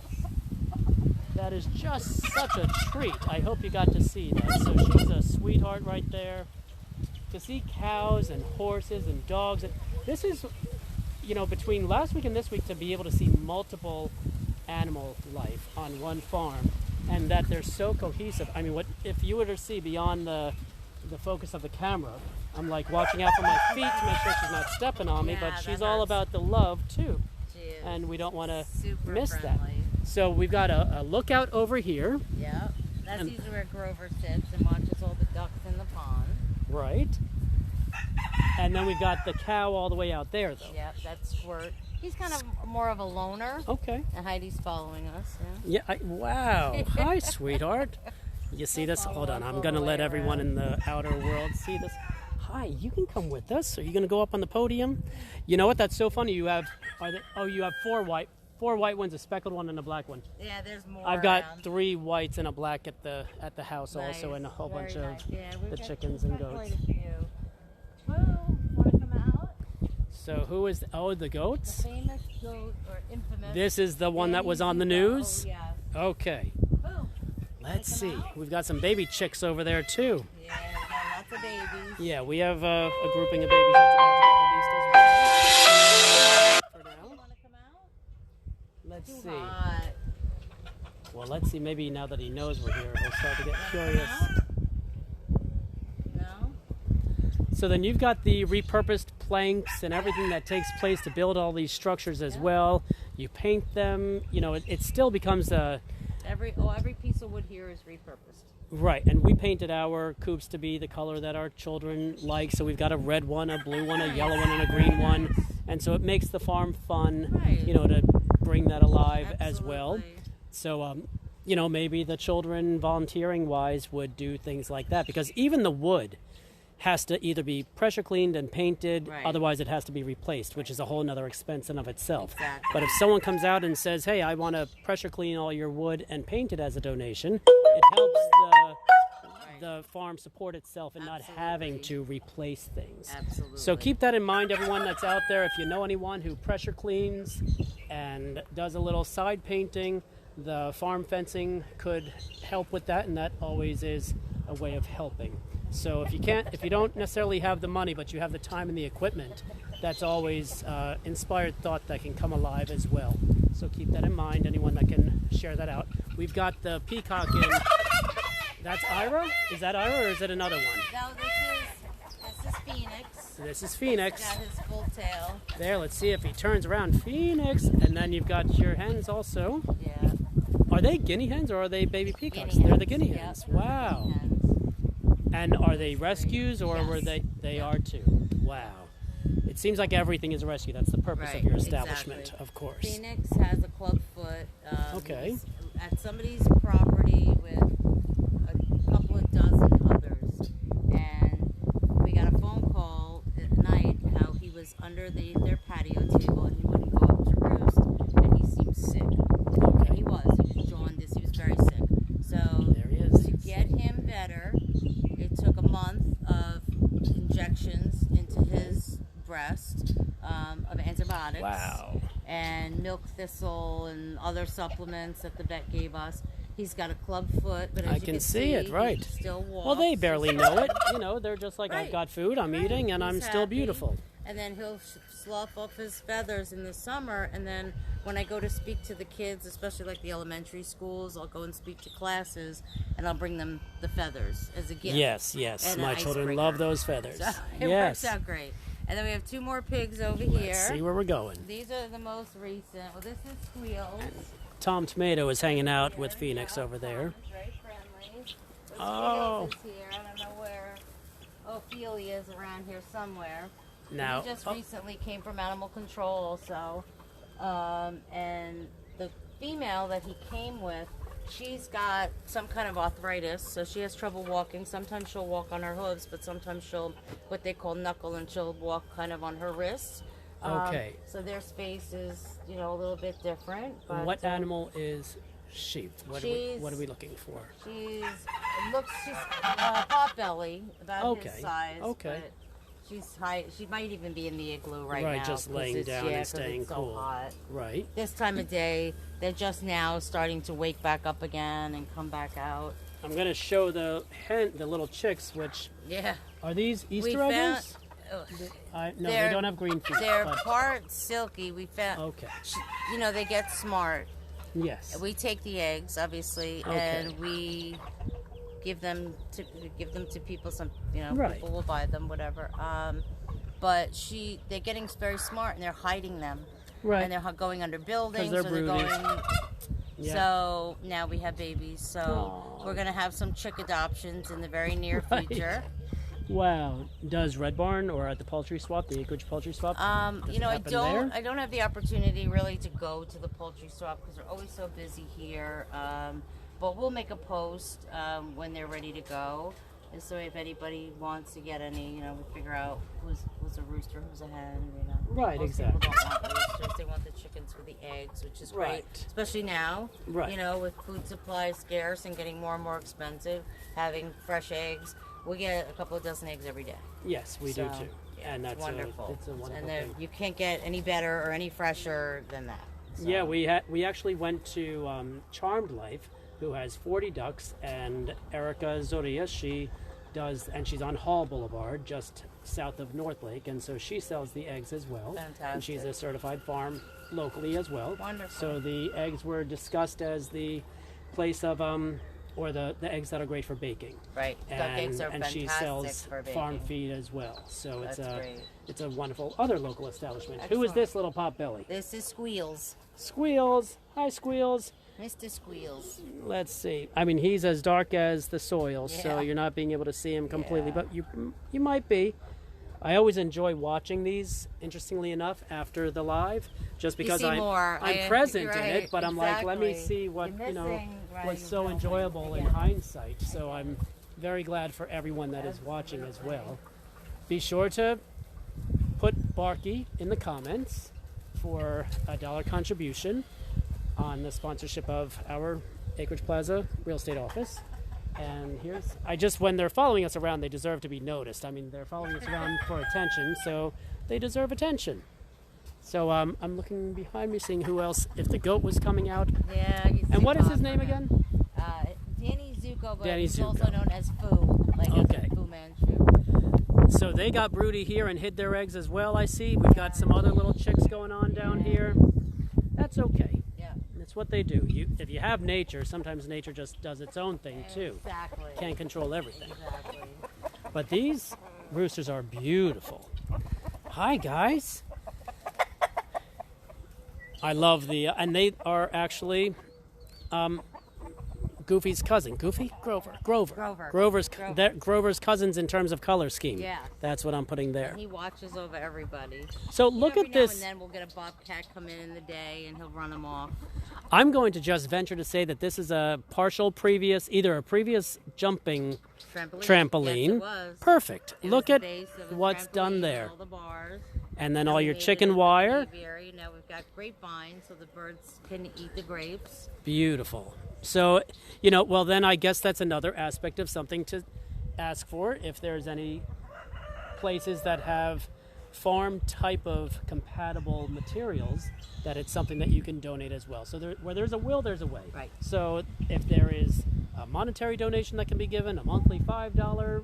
That is just such a treat. I hope you got to see that. So she's a sweetheart right there. To see cows and horses and dogs. And this is, between last week and this week, to be able to see multiple animal life on one farm, and that they're so cohesive. I mean, what if you were to see beyond the focus of the camera? I'm like watching out for my feet to make sure she's not stepping on me, Yeah, but that she's all hurts. about the love too, She is and we don't want to super miss friendly. that. So we've got a lookout over here, Yeah, that's And- usually where Grover sits and watches all the ducks in the pond. right? And then we've got the cow all the way out there, though. Yep, that's Squirt. He's kind of more of a loner, Okay. and Heidi's following us. Yeah. Yeah. Wow. Hi, sweetheart. You see this? Hold on. I'm going to let everyone in the outer world see this. Hi, you can come with us. Are you going to go up on the podium? You know what? That's so funny. You have you have four white ones, a speckled one and a black one. Yeah, there's more. I've got 3 whites and a black at the house also, and a whole Very bunch nice. of the chickens and goats. Quite a few. Whoa, want to come out? So who is the goats? The famous goat or infamous. This is the one that was on the news? Oh, yeah. Okay. Whoa. Let's see. We've got some baby chicks over there too. Yeah, we've got lots of babies. Yeah, we have a grouping of babies that's about to be released as well. For now. Want to come out? Let's Too see. hot. Well, let's see. Maybe now that he knows we're here, he'll start to get curious. No? So then you've got the repurposed planks and everything that takes place to build all these structures as well. You paint them. You know, it still becomes a... Every piece of wood here is repurposed. Right, and we painted our coops to be the color that our children like. So we've got a red one, a blue one, a yellow one, and a green one. And so it makes the farm fun, Right. you know, to bring that alive as well. Absolutely. So, you know, maybe the children volunteering-wise would do things like that. Because even the wood has to either be pressure cleaned and painted, Right. otherwise it has to be replaced, which is a whole nother expense in of itself. Exactly. But if someone comes out and says, hey, I want to pressure clean all your wood and paint it as a donation, it helps the farm support itself and not having to replace things. Absolutely. So keep that in mind, everyone that's out there. If you know anyone who pressure cleans and does a little side painting, the farm fencing could help with that, and that always is a way of helping. So if you don't necessarily have the money, but you have the time and the equipment, that's always inspired thought that can come alive as well. So keep that in mind, anyone that can share that out. We've got the peacock in. That's Ira? Is that Ira or is it another one? No, this is Phoenix. So this is Phoenix. Got his full tail. There, let's see if he turns around. Phoenix. And then you've got your hens also. Yeah. Are they guinea hens or are they baby peacocks? Guinea They're the hens, guinea yep. hens. Wow. Hens. And are they rescues or Yes. were they Yeah. are too? Wow. It seems like everything is a rescue. That's the purpose of Right, your establishment, exactly. of course. Phoenix has a club foot. Okay. He's at somebody's property with a couple of dozen others, and we got a phone call at night how he was under their patio table and he wouldn't go up to roost, and he seemed sick. And he was jaundiced. He was very sick. So There he is. to get him better, it took a month of injections into his breast of antibiotics. Wow. And milk thistle and other supplements that the vet gave us. He's got a club foot, but as I you can see it, he right. still walks. Well, they barely know it. You know, they're just like, I've Right. got food, I'm Right. eating, and He's I'm still happy. beautiful. And then he'll slough off his feathers in the summer, and then when I go to speak to the kids, especially like the elementary schools, I'll go and speak to classes, and I'll bring them the feathers as a gift. Yes, yes. And My an children icebreaker. love those feathers. So it Yes. works out great. And then we have 2 more pigs over here. Let's see where we're going. These are the most recent. Well, this is Squeals. Tom Tomato is hanging out with There, Phoenix yeah, over there. Tom is very friendly. Oh. Squeals is here. I don't know where Ophelia is around here somewhere. Now, He just recently came from animal control also. And the female that he came with, she's got some kind of arthritis, so she has trouble walking. Sometimes she'll walk on her hooves, but sometimes she'll, what they call knuckle, and she'll walk kind of on her wrists. Okay. So their space is, you know, a little bit different. But, what animal is she? What are we looking for? She's pot belly, about his Okay, size. okay. But she's high. She might even be in the igloo right Right, now. just 'cause laying it's- down yeah, and 'cause staying it's so cool. hot. Right. This time of day, they're just now starting to wake back up again and come back out. I'm going to show the little chicks, which Yeah. are these We Easter found. eggs? No, they don't have green feet. They're but, part silky. We found. okay. You know, they get smart. Yes. We take the eggs, obviously, Okay. and we give them to people. Some, you know, Right. people will buy them, whatever. But they're getting very smart, and they're hiding them. Right. And they're going under buildings, they're or they're broody. going. Yeah. So now we have babies. So Aw. we're gonna have some chick adoptions in the very near Right. future. Wow. Does Red Barn or at the poultry swap, the acreage poultry swap? You know, happen there? I don't have the opportunity really to go to the poultry swap because they're always so busy here. but we'll make a post when they're ready to go. And so if anybody wants to get any, we figure out who's a rooster, who's a hen. Right, Most exactly. people don't want roosters; they want the chickens for the eggs, which is great, Right. especially now. Right. With food supplies scarce and getting more and more expensive, having fresh eggs, we get a couple of dozen eggs every day. Yes, we do too. Yeah, And it's that's wonderful. It's a wonderful and thing. you can't get any better or any fresher than that. So. Yeah, we actually went to Charmed Life, who has 40 ducks, and Erica Zoria, she's on Hall Boulevard, just south of North Lake, and so she sells the eggs as well. Fantastic. And she's a certified farm locally as well. Wonderful. So the eggs were discussed as the place of or the eggs that are great for baking. Right. Duck eggs are and fantastic she sells for baking. farm feed as well. So That's great. it's a wonderful other local establishment. Who is Excellent. this little potbelly? This is Squeals. Squeals. Hi, Squeals. Mr. Squeals. Let's see. I mean, he's as dark as the soil, so Yeah. you're not being able to see him completely, Yeah. but you might be. I always enjoy watching these, interestingly enough, after the live, just because see I'm more. present in Right, it, but I'm like, let me exactly. see what, You're missing, right, was so exactly. enjoyable in Yeah. hindsight. So I'm very glad for everyone that is watching as well. Be sure to put Barky in the comments for a $1 contribution on the sponsorship of our Acreage Plaza real estate office. And when they're following us around, they deserve to be noticed. I mean, they're following us around for attention, so they deserve attention. So I'm looking behind me, seeing who else, if the goat was coming out. Yeah. You And see what is his Bob name from it. again? Danny Zuko, but Danny he's Zuko. also known as Fu. Okay. Fu Manchu. So they got broody here and hid their eggs as well, I see. We've got some other little chicks going on down here. That's okay. Yeah. It's what they do. If you have nature, sometimes nature just does its own thing too. Exactly. Can't control everything. Exactly. But these roosters are beautiful. Hi, guys. I love and they are actually Goofy's cousin. Goofy? Grover. Grover's cousins in terms of color scheme. Yeah. That's what I'm putting there. He watches over everybody. So look Every at this. now and then we'll get a bobcat come in the day and he'll run them off. I'm going to just venture to say that this is either a previous jumping trampoline. Yes, it was. Perfect. It Look was at the base of a what's done trampoline, there. All the bars. And then all We your made it chicken into wire. an aviary. Now we've got grapevines so the birds can eat the grapes. Beautiful. So, then I guess that's another aspect of something to ask for. If there's any places that have farm type of compatible materials, that it's something that you can donate as well. So where there's a will, there's a way. Right. So if there is a monetary donation that can be given, a monthly $5,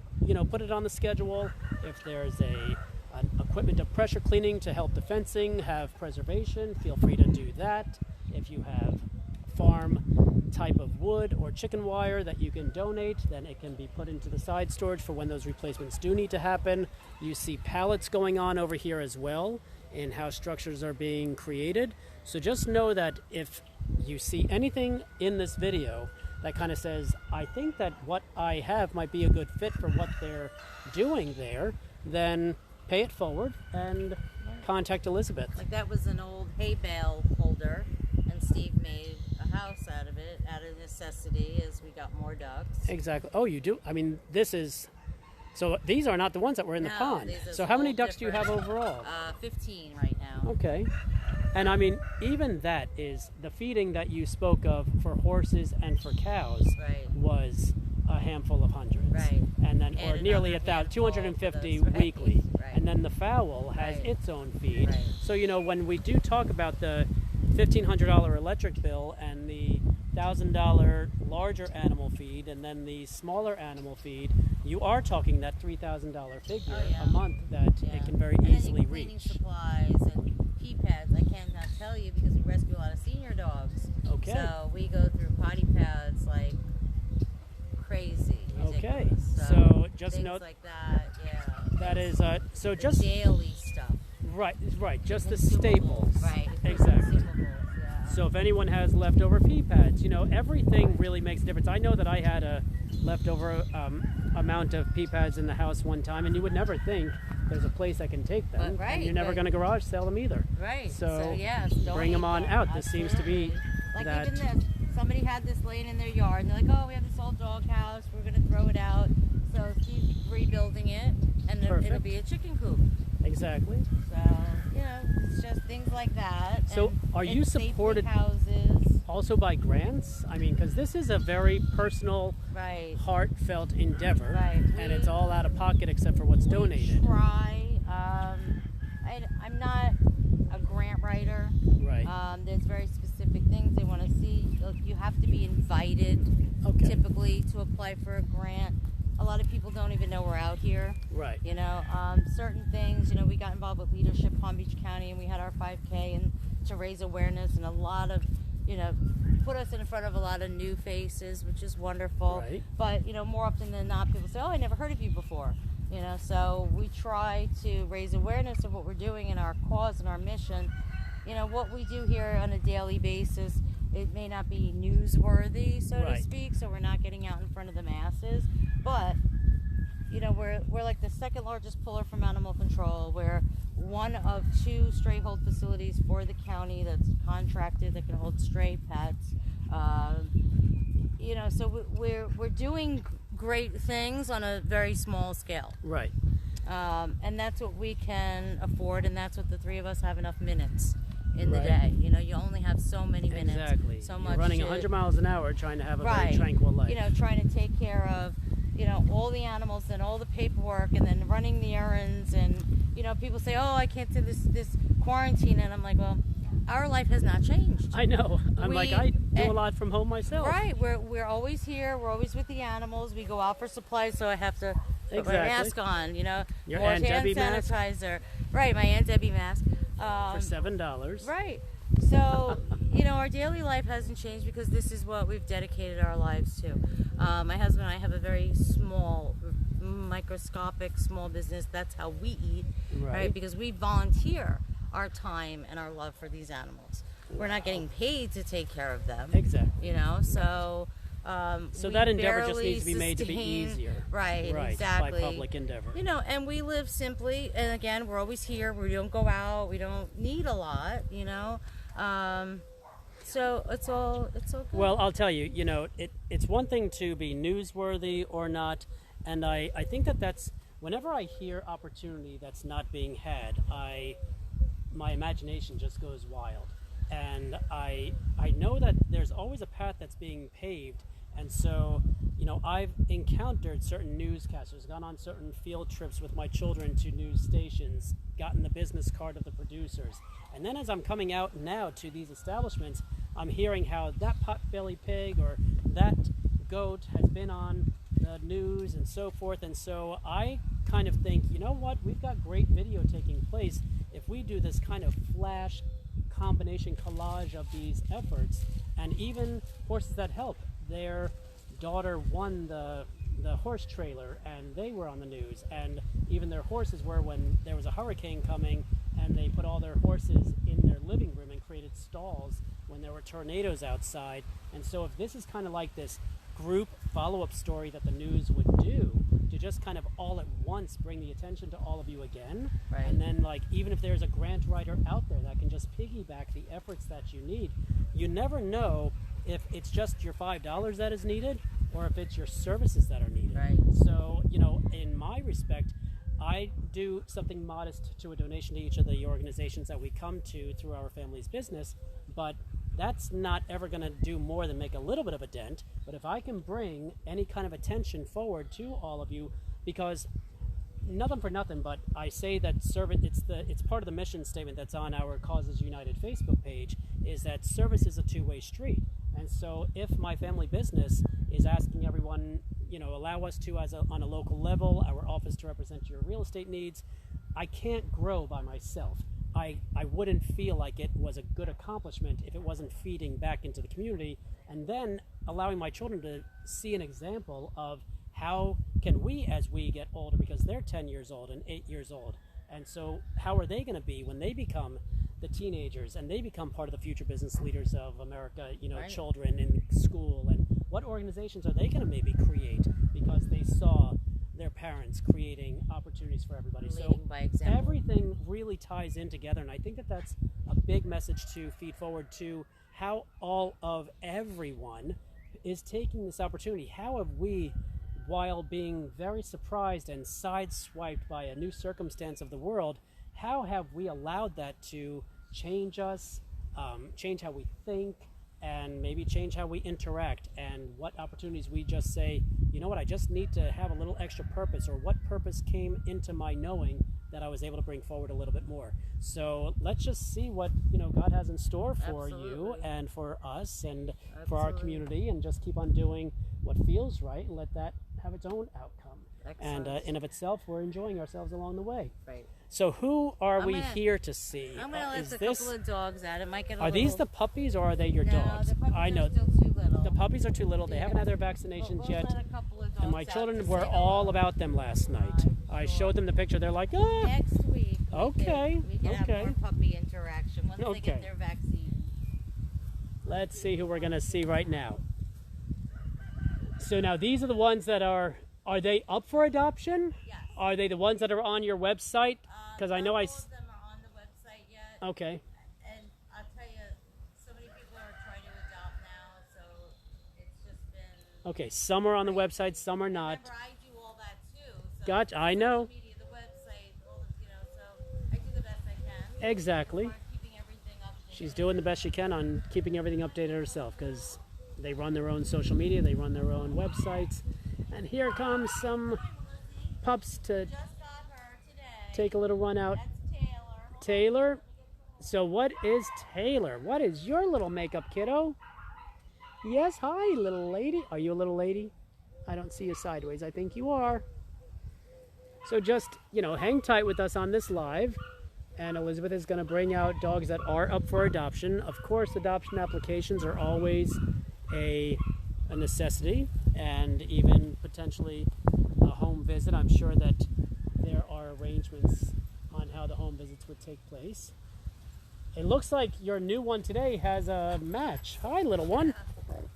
put it on the schedule. If there's an equipment of pressure cleaning to help the fencing have preservation, feel free to do that. If you have farm type of wood or chicken wire that you can donate, then it can be put into the side storage for when those replacements do need to happen. You see pallets going on over here as well in how structures are being created. So just know that if you see anything in this video that kind of says, I think that what I have might be a good fit for what they're doing there, then pay it forward and contact Elizabeth. Like that was an old hay bale holder, and Steve made a house out of it, out of necessity, as we got more ducks. Exactly. Oh, you do? I mean, so these are not the ones that were in the No, pond. these are So how many all ducks do you have different. overall? 15 right now. Okay. And I mean, even that is the feeding that you spoke of for horses and for cows Right. was a handful of hundreds. Right. And then, And or nearly another 1,000, handful 250 for those, right. weekly. Right. And then the fowl has Right. its own feed. Right. So, when we do talk about the $1,500 electric bill and the $1,000 larger animal feed and then the smaller animal feed, you are talking that $3,000 figure Oh, yeah. a month that Yeah. it can very and easily then cleaning reach. supplies and pee pads. I cannot tell you because we rescue a lot of senior dogs. Okay. So we go through potty pads like crazy. Okay. Ridiculous. So just things note like that. Yeah. that is so The just daily stuff. right, just the Consumables, staples. Right. Exactly. Consumables, yeah. So if anyone has leftover pee pads, everything really makes a difference. I know that I had a leftover amount of pee pads in the house one time, and you would never think there's a place that can take them. But, right, and you're never but- going to garage sale them either. Right. So yes, bring them on donate out. This seems to be Like that. even this. somebody had this laying in their yard, and they're like, oh, we have this old dog house, we're going to throw it out. So she's rebuilding it, and it'll be a chicken coop. Exactly. So, it's just things like that. So and are you supported houses. also by grants? I mean, because this is a very personal, heartfelt endeavor, and it's all out of pocket except for what's donated. Try. I'm not a grant writer. Right. There's very specific things they want to see. You have to be invited, typically, to apply for a grant. A lot of people don't even know we're out here. Right. Certain things, we got involved with Leadership Palm Beach County, and we had our 5K and to raise awareness, and a lot of, put us in front of a lot of new faces, which is wonderful. Right. But, more often than not, people say, oh, I never heard of you before. So we try to raise awareness of what we're doing and our cause and our mission. What we do here on a daily basis, it may not be newsworthy, so to speak, so we're not getting out in front of the masses. But, we're like the second largest puller from animal control. We're one of 2 stray hold facilities for the county that's contracted that can hold stray pets. So we're doing great things on a very small scale. Right. And that's what we can afford, and that's what the 3 of us have enough minutes in the day. You only have so many minutes. Exactly. So You're much running 100 miles an hour trying to have a very tranquil life. Trying to take care of, all the animals and all the paperwork, and then running the errands, and, people say, oh, I can't do this quarantine, and I'm like, well, our life has not changed. I know. I do a lot from home myself. Right. We're always here. We're always with the animals. We go out for supplies, so I have to put my mask on, Your more Aunt hand Debbie mask? sanitizer. Right, my Aunt Debbie mask. For $7. Right. So, our daily life hasn't changed because this is what we've dedicated our lives to. My husband and I have a very small, microscopic, small business. That's how we eat, right? Because we volunteer our time and our love for these animals. We're not getting paid to take care of them. Exactly. So that endeavor just needs to be made to be easier. Right, exactly. By public endeavor. And we live simply, and again, we're always here. We don't go out. We don't need a lot, so it's all good. Well, I'll tell you, it's one thing to be newsworthy or not, and I think that's, whenever I hear opportunity that's not being had, my imagination just goes wild. And I know that there's always a path that's being paved. And so, I've encountered certain newscasters, gone on certain field trips with my children to news stations, gotten the business card of the producers. And then as I'm coming out now to these establishments, I'm hearing how that potbelly pig or that goat has been on the news and so forth. And so I kind of think, you know what, we've got great video taking place. If we do this kind of flash combination collage of these efforts, and even horses that help. Their daughter won the horse trailer, and they were on the news, and even their horses were when there was a hurricane coming, and they put all their horses in their living room and created stalls when there were tornadoes outside. And so if this is kind of like this group follow-up story that the news would do, to just kind of all at once bring the attention to all of you again, and then even if there's a grant writer out there that can just piggyback the efforts that you need, you never know if it's just your $5 that is needed or if it's your services that are needed. So, in my respect, I do something modest to a donation to each of the organizations that we come to through our family's business, but that's not ever going to do more than make a little bit of a dent. But if I can bring any kind of attention forward to all of you, because nothing for nothing, but I say that it's part of the mission statement that's on our Causes United Facebook page, is that service is a two-way street. And so if my family business is asking everyone, allow us to, on a local level, our office to represent your real estate needs, I can't grow by myself. I wouldn't feel like it was a good accomplishment if it wasn't feeding back into the community, and then allowing my children to see an example of how can we, as we get older, because they're 10 years old and 8 years old, and so how are they going to be when they become the teenagers and they become part of the future business leaders of America, children in school, and what organizations are they going to maybe create because they saw their parents creating opportunities for everybody. Leading by example. Everything really ties in together, and I think that's a big message to feed forward to how all of everyone is taking this opportunity. How have we, while being very surprised and sideswiped by a new circumstance of the world, how have we allowed that to change us, change how we think, and maybe change how we interact, and what opportunities we just say, you know what, I just need to have a little extra purpose, or what purpose came into my knowing that I was able to bring forward a little bit more. So let's just see what, you know, God has in store for you and for us and for our community, and just keep on doing what feels right and let that have its own outcome. Excellent. And in of itself, we're enjoying ourselves along the way. Right. So who are we here to see? I'm going to lift a couple of dogs out. It might get a Are these the puppies, or are they your No, dogs? the puppies I know are still too little. the puppies are too little. They haven't had their vaccinations We'll yet. let a couple of dogs And my out children to were say all hello. about them last night. I showed them the picture. They're like, ah. Next week, Okay, we can have okay. more puppy interaction once they Okay. get their vaccine. Let's see who we're going to see right now. So now these are the ones that are they up for adoption? Yes. Are they the ones that are on your website? Because I know Not all of them are on the website yet. Okay. And I'll tell you, so many people are trying to adopt now, so it's just been... Okay, some are on the website, some are not. Remember, I do all that too. So Gotcha, I know. social media, the website, all the, you know, so I do the best I can. Exactly. On keeping everything updated. She's doing the best she can on keeping everything updated herself, because they run their own social media, they run their own websites. And here comes some pups to Just got her today. take a little run out. That's Taylor. Hold on. Taylor? So what is Taylor? What is your little makeup, kiddo? Yes, hi, little lady. Are you a little lady? I don't see you sideways. I think you are. So just, you know, hang tight with us on this live. And Elizabeth is going to bring out dogs that are up for adoption. Of course, adoption applications are always a necessity, and even potentially a home visit. I'm sure that there are arrangements on how the home visits would take place. It looks like your new one today has a match. Hi, little one.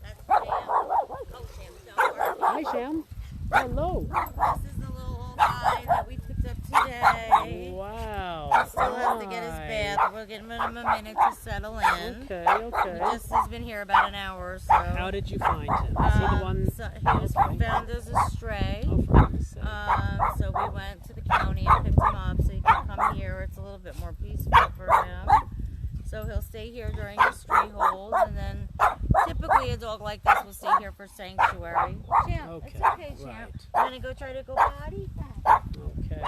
That's Sam. Oh, Sam, don't worry. Hi, Sham. Hello. This is the little old guy that we picked up today. Wow. Still has to get his bath. We'll give him a minute to settle in. Okay, He okay. he's been here about an hour or so. How did you find him? Is he the one? So he was Okay. found as a stray. Oh, for goodness sake. So we went to the county and picked him up so he could come here. It's a little bit more peaceful for him. So he'll stay here during the stray hold, and then typically a dog like this will stay here for sanctuary. Champ, Okay, it's okay, Champ. right. I'm gonna go try to go potty. Okay.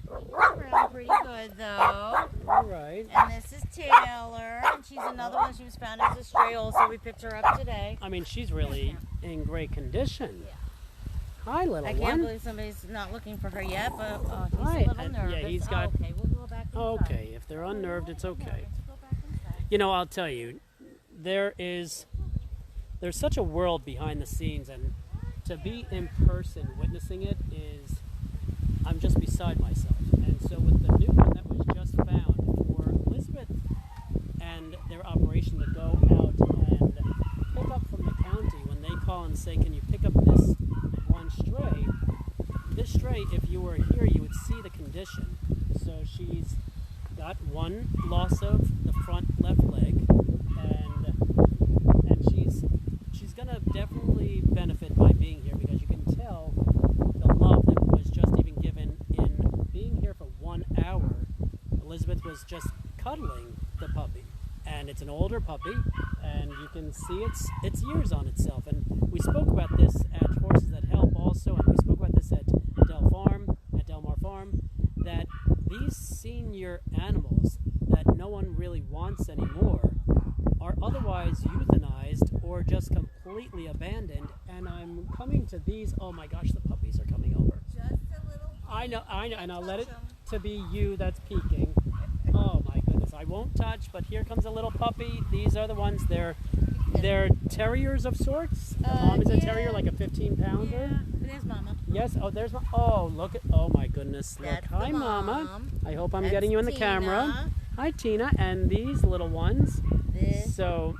He's around pretty good though. All right. And this is Taylor, and she's another one. She was found as a stray also. We picked her up today. I mean, she's really in great condition. Yeah. Hi, little I one. can't believe somebody's not looking for her yet, but he's Hi, a little and- nervous. yeah, he's got- okay, we'll go back inside. Okay, if they're unnerved, it's okay. Let's go back inside. You know, I'll tell you, there's such a world behind the scenes, and to be in person witnessing it is, I'm just beside myself. And so with the new one that was just found for Elizabeth and their operation to go out and pick up from the county, when they call and say, can you pick up this one stray? This stray, if you were here, you would see the condition. So she's got one loss of the front left leg, and she's gonna definitely benefit by being here, because you can tell the love that was just even given in being here for 1 hour. Elizabeth was just cuddling the puppy, and it's an older puppy, and you can see its years on itself. And we spoke about this at Horses That Help also, and we spoke about this at Delmar Farm, that these senior animals that no one really wants anymore are otherwise euthanized or just completely abandoned. And I'm coming to these. Oh my gosh, the puppies are coming over. Just a little. I know, and I'll let it Touch 'em. to be you that's peeking. Oh my goodness, I won't touch, but here comes a little puppy. These are the ones, they're terriers of sorts. The mom is a yeah. terrier, like a 15-pounder. Yeah, there's Mama. Yes, oh, there's my, oh, look at, oh my goodness, look. That's the Hi, Mama. mom. I hope I'm That's getting you in the camera. Tina. Hi, Tina, and these little ones. This So,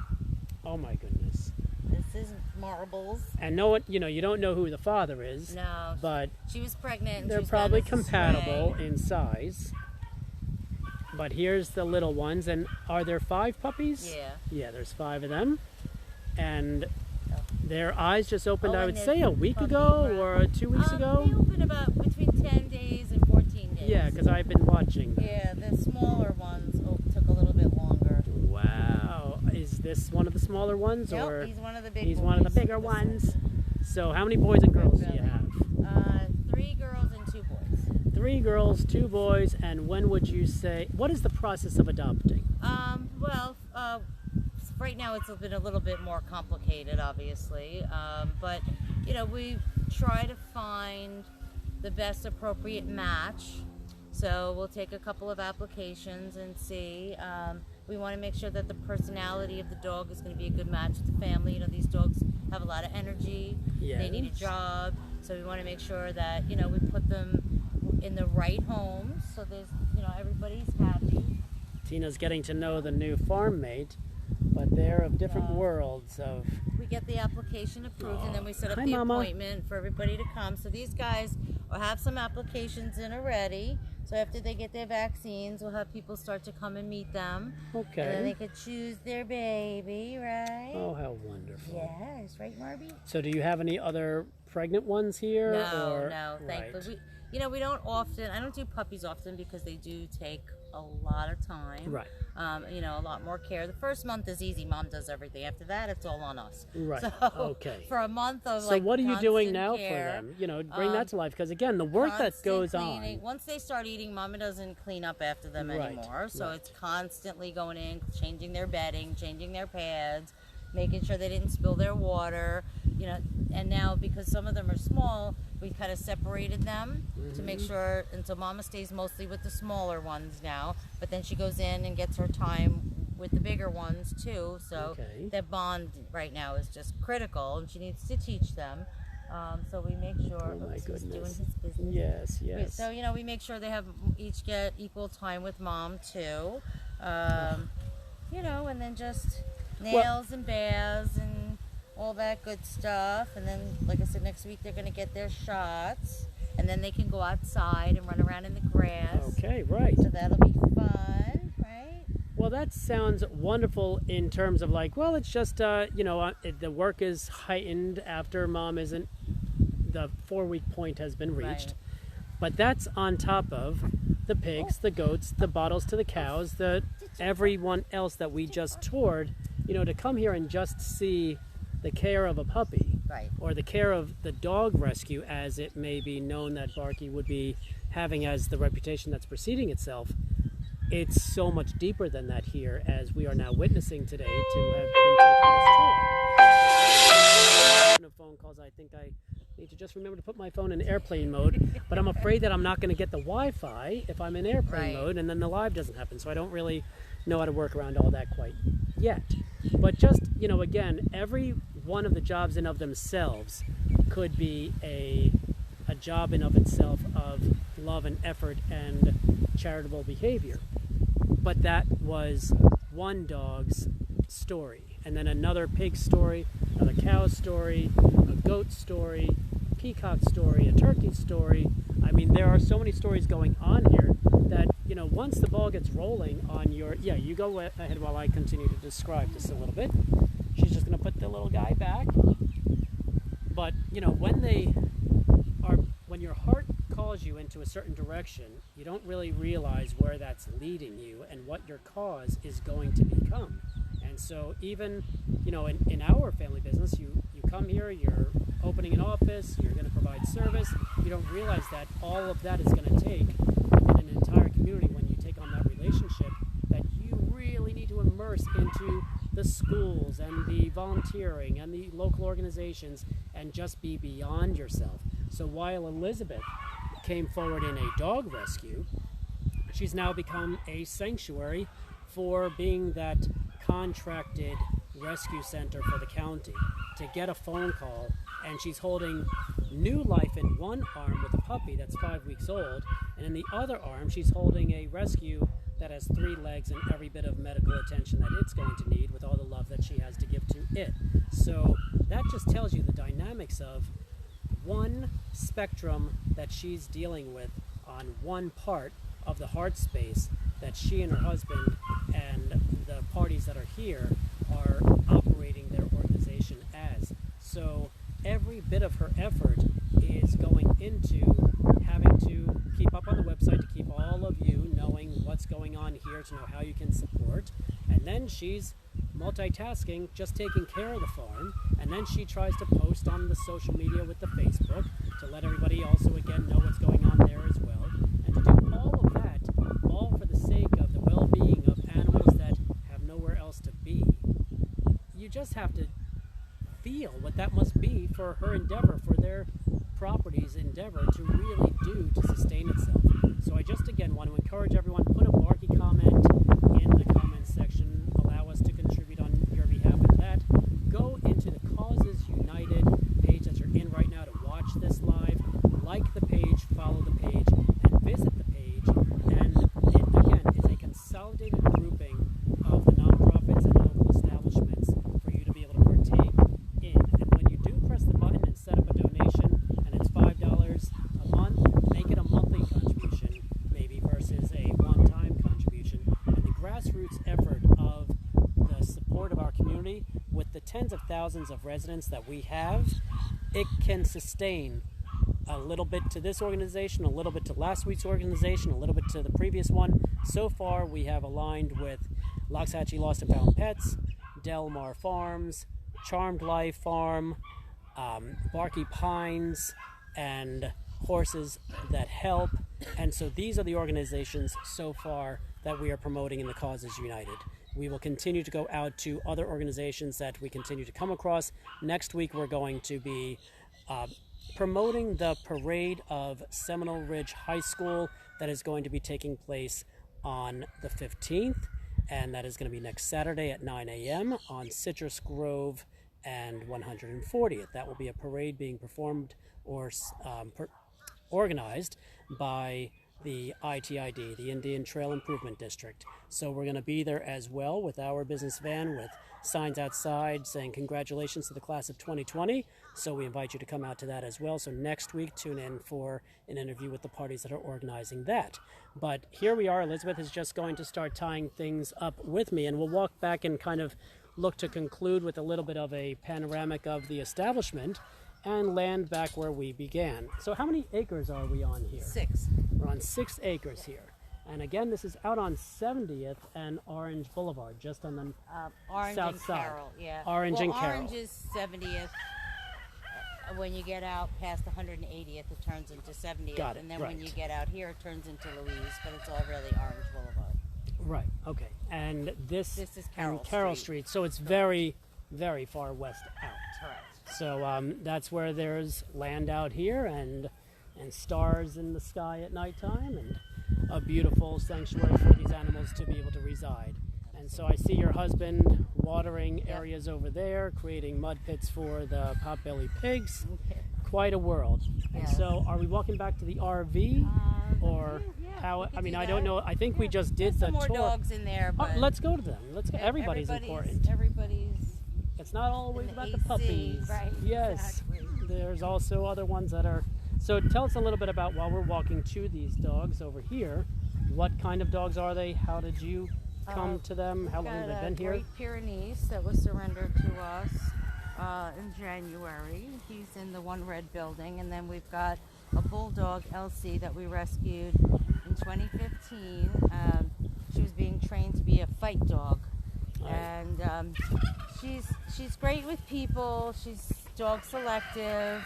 oh my goodness. is Marbles. And no one, you don't know who the father is, No, but she was pregnant. And they're she was probably found as a compatible stray. in size. But here's the little ones. And are there 5 puppies? Yeah. Yeah, there's 5 of them. And their eyes just opened, I and would there's say, a week puppy ago brown. or 2 weeks ago. They open about between 10 days and 14 days. Yeah, because I've been watching them. Yeah, the smaller ones took a little bit longer. Wow. Is this one of the smaller ones? Nope, or he's one of the big he's boys. one of the bigger ones. So how many boys and girls do you have? 3 girls and 2 boys. 3 girls, 2 boys, and when would you say, what is the process of adopting? Right now it's been a little bit more complicated, obviously, but we try to find the best appropriate match. So we'll take a couple of applications and see. We want to make sure that the personality of the dog is going to be a good match with the family. These dogs have a lot of energy. Yes. They need a job, so we want to make sure that we put them in the right homes, so there's everybody's happy. Tina's getting to know the new farm mate, but they're of different worlds of... We get the application approved, and then we set up Hi, the Mama. appointment for everybody to come. So these guys will have some applications in already. So after they get their vaccines, we'll have people start to come and meet them. Okay. And then they could choose their baby, right? Oh, how wonderful. Yes, right, Marby? So do you have any other pregnant ones here? No, thankfully. We don't often, I don't do puppies often because they do take a lot of time. Right. A lot more care. The first month is easy. Mom does everything. After that, it's all on us. Right. So, okay. For a month of So what are you doing constant now care, for them? Bring that to life, because again, the work that goes cleaning. on. Once they start eating, Mama doesn't clean up after them anymore. So it's constantly going in, changing their bedding, changing their pads, making sure they didn't spill their water. And now because some of them are small, we kind of separated them to make sure, and so Mama stays mostly with the smaller ones now, but then she goes in and gets her time with the bigger ones too, so that bond right now is just critical, and she needs to teach them. So we make sure, Oh my goodness. he's doing his business. Yes, yes. So, we make sure they each get equal time with Mom too. And then just nails and baths and all that good stuff. And then, like I said, next week they're going to get their shots. And then they can go outside and run around in the grass. Okay, right. So that'll be fun, right? Well, that sounds wonderful in terms of it's just, the work is heightened after Mom isn't, the 4-week point has been reached. Right. But that's on top of the pigs, the goats, the bottles to the cows, everyone else that we just toured, to come here and just see the care of a puppy, Right. or the care of the dog rescue, as it may be known that Barky would be having as the reputation that's preceding itself. It's so much deeper than that here, as we are now witnessing today to have been taking this tour. Of phone calls, I think I need to just remember to put my phone in airplane mode, but I'm afraid that I'm not going to get the Wi-Fi if I'm in airplane mode, and then the live doesn't happen, so I don't really know how to work around all that quite yet. But just, again, every one of the jobs in of themselves could be a job in of itself of love and effort and charitable behavior. But that was one dog's story, and then another pig story, another cow story, a goat story, peacock story, a turkey story. I mean, there are so many stories going on here that, once the ball gets rolling on your... Yeah, you go ahead while I continue to describe this a little bit. She's just going to put the little guy back. But, when your heart calls you into a certain direction, you don't really realize where that's leading you and what your cause is going to become. And so even, in our family business, you come here, you're opening an office, you're going to provide service. You don't realize that all of that is going to take in an entire community when you take on that relationship, that you really need to immerse into the schools and the volunteering and the local organizations and just be beyond yourself. So while Elizabeth came forward in a dog rescue, she's now become a sanctuary for being that contracted rescue center for the county, to get a phone call, and she's holding new life in one arm with a puppy that's 5 weeks old, and in the other arm she's holding a rescue that has 3 legs and every bit of medical attention that it's going to need with all the love that she has to give to it. So that just tells you the dynamics of one spectrum that she's dealing with on one part of the heart space, that she and her husband and the parties that are here are operating their organization as. So every bit of her effort is going into having to keep up on the website, to keep all of you knowing what's going on here, to know how you can support. And then she's multitasking, just taking care of the farm, and then she tries to post on the social media with the Facebook to let everybody also again know what's going on there as well, and to do all of that, all for the sake of the well-being of animals that have nowhere else to be. You just have to feel what that must be for her endeavor, for their property's endeavor to really do to sustain itself. So I just again want to encourage everyone, put a Barky comment in the comments section, allow us to contribute on your behalf with that. Go into the Causes United page that you're in right now to watch this live, like the page, follow the page, and visit the page. And it again is a consolidated grouping of the nonprofits and local establishments for you to be able to partake in. And when you do press the button and set up a donation, and it's $5 a month, make it a monthly contribution, maybe versus a one-time contribution. And the grassroots effort of the support of our community, with the tens of thousands of residents that we have, it can sustain a little bit to this organization, a little bit to last week's organization, a little bit to the previous one. So far, we have aligned with Loxahatchee Lost and Found Pets, Del Mar Farms, Charmed Life Farm, Barky Pines, and Horses That Help. And so these are the organizations so far that we are promoting in the Causes United. We will continue to go out to other organizations that we continue to come across. Next week, we're going to be promoting the parade of Seminole Ridge High School that is going to be taking place on the 15th, and that is going to be next Saturday at 9 a.m. on Citrus Grove and 140th. That will be a parade being performed or organized by the ITID, the Indian Trail Improvement District. So we're going to be there as well with our business van with signs outside saying congratulations to the class of 2020. So we invite you to come out to that as well. So next week, tune in for an interview with the parties that are organizing that. But here we are. Elizabeth is just going to start tying things up with me, and we'll walk back and kind of look to conclude with a little bit of a panoramic of the establishment and land back where we began. So how many acres are we on here? 6. We're on 6 acres here. And again, this is out on 70th and Orange Boulevard, just on the Orange south and side. Carroll, yeah. Orange and Carroll. Orange is 70th. When you get out past 180th, it turns into 70th. Got it, and then right. when you get out here, it turns into Louise, but it's all really Orange Boulevard. Right, okay. And this is Carroll Carroll Street. Street. So it's very, very far west out. Correct. So that's where there's land out here and stars in the sky at nighttime and a beautiful sanctuary for these animals to be able to reside. And so I see your husband watering areas over there, creating mud pits for the potbelly pigs. Okay. Quite a world. And Yes. so are we walking back to the RV? Or yeah, how? we could I mean, do I that. don't know. I think we just did There's the some more tour. dogs in there, Oh, but let's go to them. Let's go. Everybody's important. Everybody's It's not always in the about the AC, puppies. right, Yes. exactly. There's also other ones that are. So tell us a little bit about, while we're walking to these dogs over here, what kind of dogs are they? How did you come to them? How long have they been here? Great Pyrenees that was surrendered to us in January. He's in the One Red building, and then we've got a bulldog, Elsie, that we rescued in 2015. She was being trained to be a fight dog, and she's great with people. She's dog selective.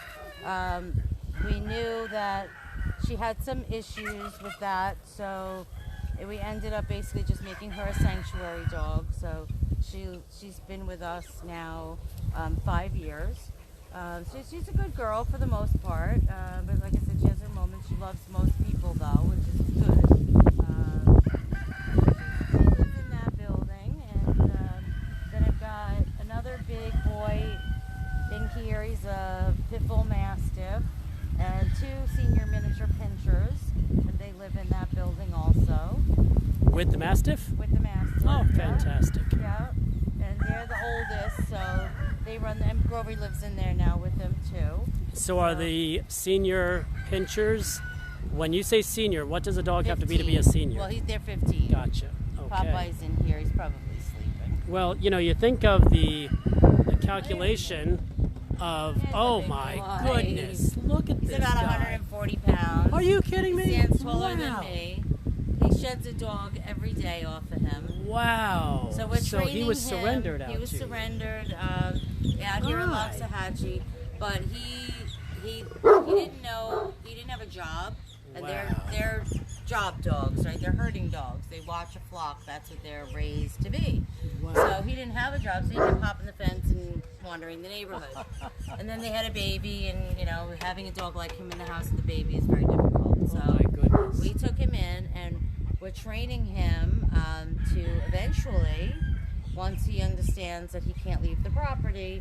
We knew that she had some issues with that, so we ended up basically just making her a sanctuary dog. So she's been with us now 5 years. So she's a good girl for the most part, but like I said, she has her moments. She loves most people though, which is good. She lives in that building, and then I've got another big boy in here. He's a pit bull mastiff, and 2 senior miniature pinchers, and they live in that building also. With the Mastiff? With the mastiff. Oh, fantastic. Yeah, and they're the oldest, so they run them. Grover lives in there now with them too. So are the senior pinchers When you say senior, what does a dog have to be a 15. senior? Well, they're 15. Gotcha. Okay. Popeye's in here. He's probably sleeping. Well, you think of the calculation of, oh my boy. goodness, look at He's this about guy. 140 pounds. Are you kidding me? He stands taller Wow. than me. He sheds a dog every day off of him. Wow. So we're training he was him. surrendered out He was to you. surrendered out here in Right. Loxahatchee, but he didn't know, he didn't have a job, and Wow. they're job dogs, right? They're herding dogs. They watch a flock. That's what they're raised to be. Wow. So he didn't have a job, so he kept hopping the fence and wandering the neighborhood. And then they had a baby, and having a dog like him in the house with a baby is very difficult. So Oh my goodness. we took him in, and we're training him to eventually, once he understands that he can't leave the property,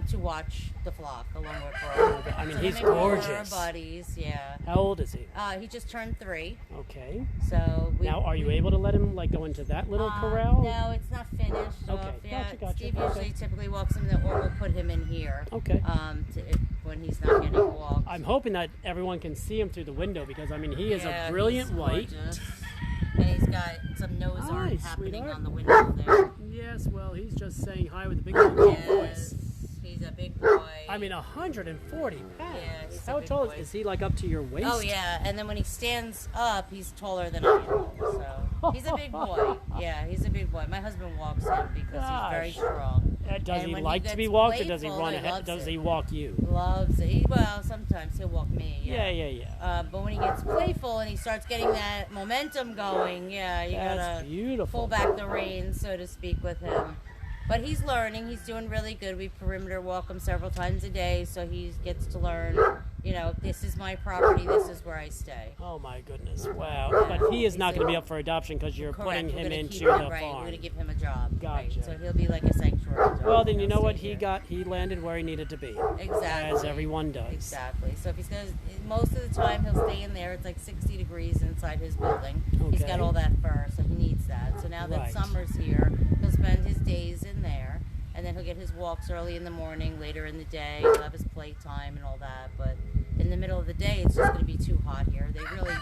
to watch the flock along with Bro. I mean, So he's him and Bro are gorgeous. buddies, yeah. How old is he? He just turned 3, Okay. so Now, are you able to let him go into that little corral? No, it's not finished. Okay, off yet. gotcha. Steve Okay. usually typically walks him, or we'll put him in here. Okay. When he's not getting walked. I'm hoping that everyone can see him through the window because he is Yeah, a brilliant he's white. gorgeous. And he's got some nose art Nice, happening sweetheart. on the window there. Yes, well, he's just saying hi with a big voice. Yes, he's a big boy. I mean, 140 pounds. Yeah, he's a How big tall boy. is he? Like up to your waist? Oh yeah, and then when he stands up, he's taller than I am. So he's a big boy. Yeah, he's a big boy. My husband walks him because he's very Gosh. strong. Does And he when like to gets be walked, or does he playful, run he ahead? loves Does it. he walk you? Loves it. Well, sometimes he'll walk me. Yeah. But when he gets playful and he starts getting that momentum going, you That's gotta beautiful. pull back the reins, so to speak, with him. But he's learning. He's doing really good. We perimeter walk him several times a day, so he gets to learn. This is my property. This is where I stay. Oh my goodness! Wow. But he is not going to be up for adoption because you're Correct. putting We're him gonna into keep the him, right. We're farm. going to give him a job. Right. Gotcha. So he'll be like a sanctuary dog. Well, then you He'll know what? stay He here. landed where he needed to be. Exactly. As everyone does. Exactly. So if he's gonna, most of the time he'll stay in there. It's like 60 degrees inside his building. He's Okay. got all that fur, so he needs that. So now that Right. summer's here, he'll spend his days in there, and then he'll get his walks early in the morning, later in the day. He'll have his playtime and all that. But in the middle of the day, it's just going to be too hot here. They really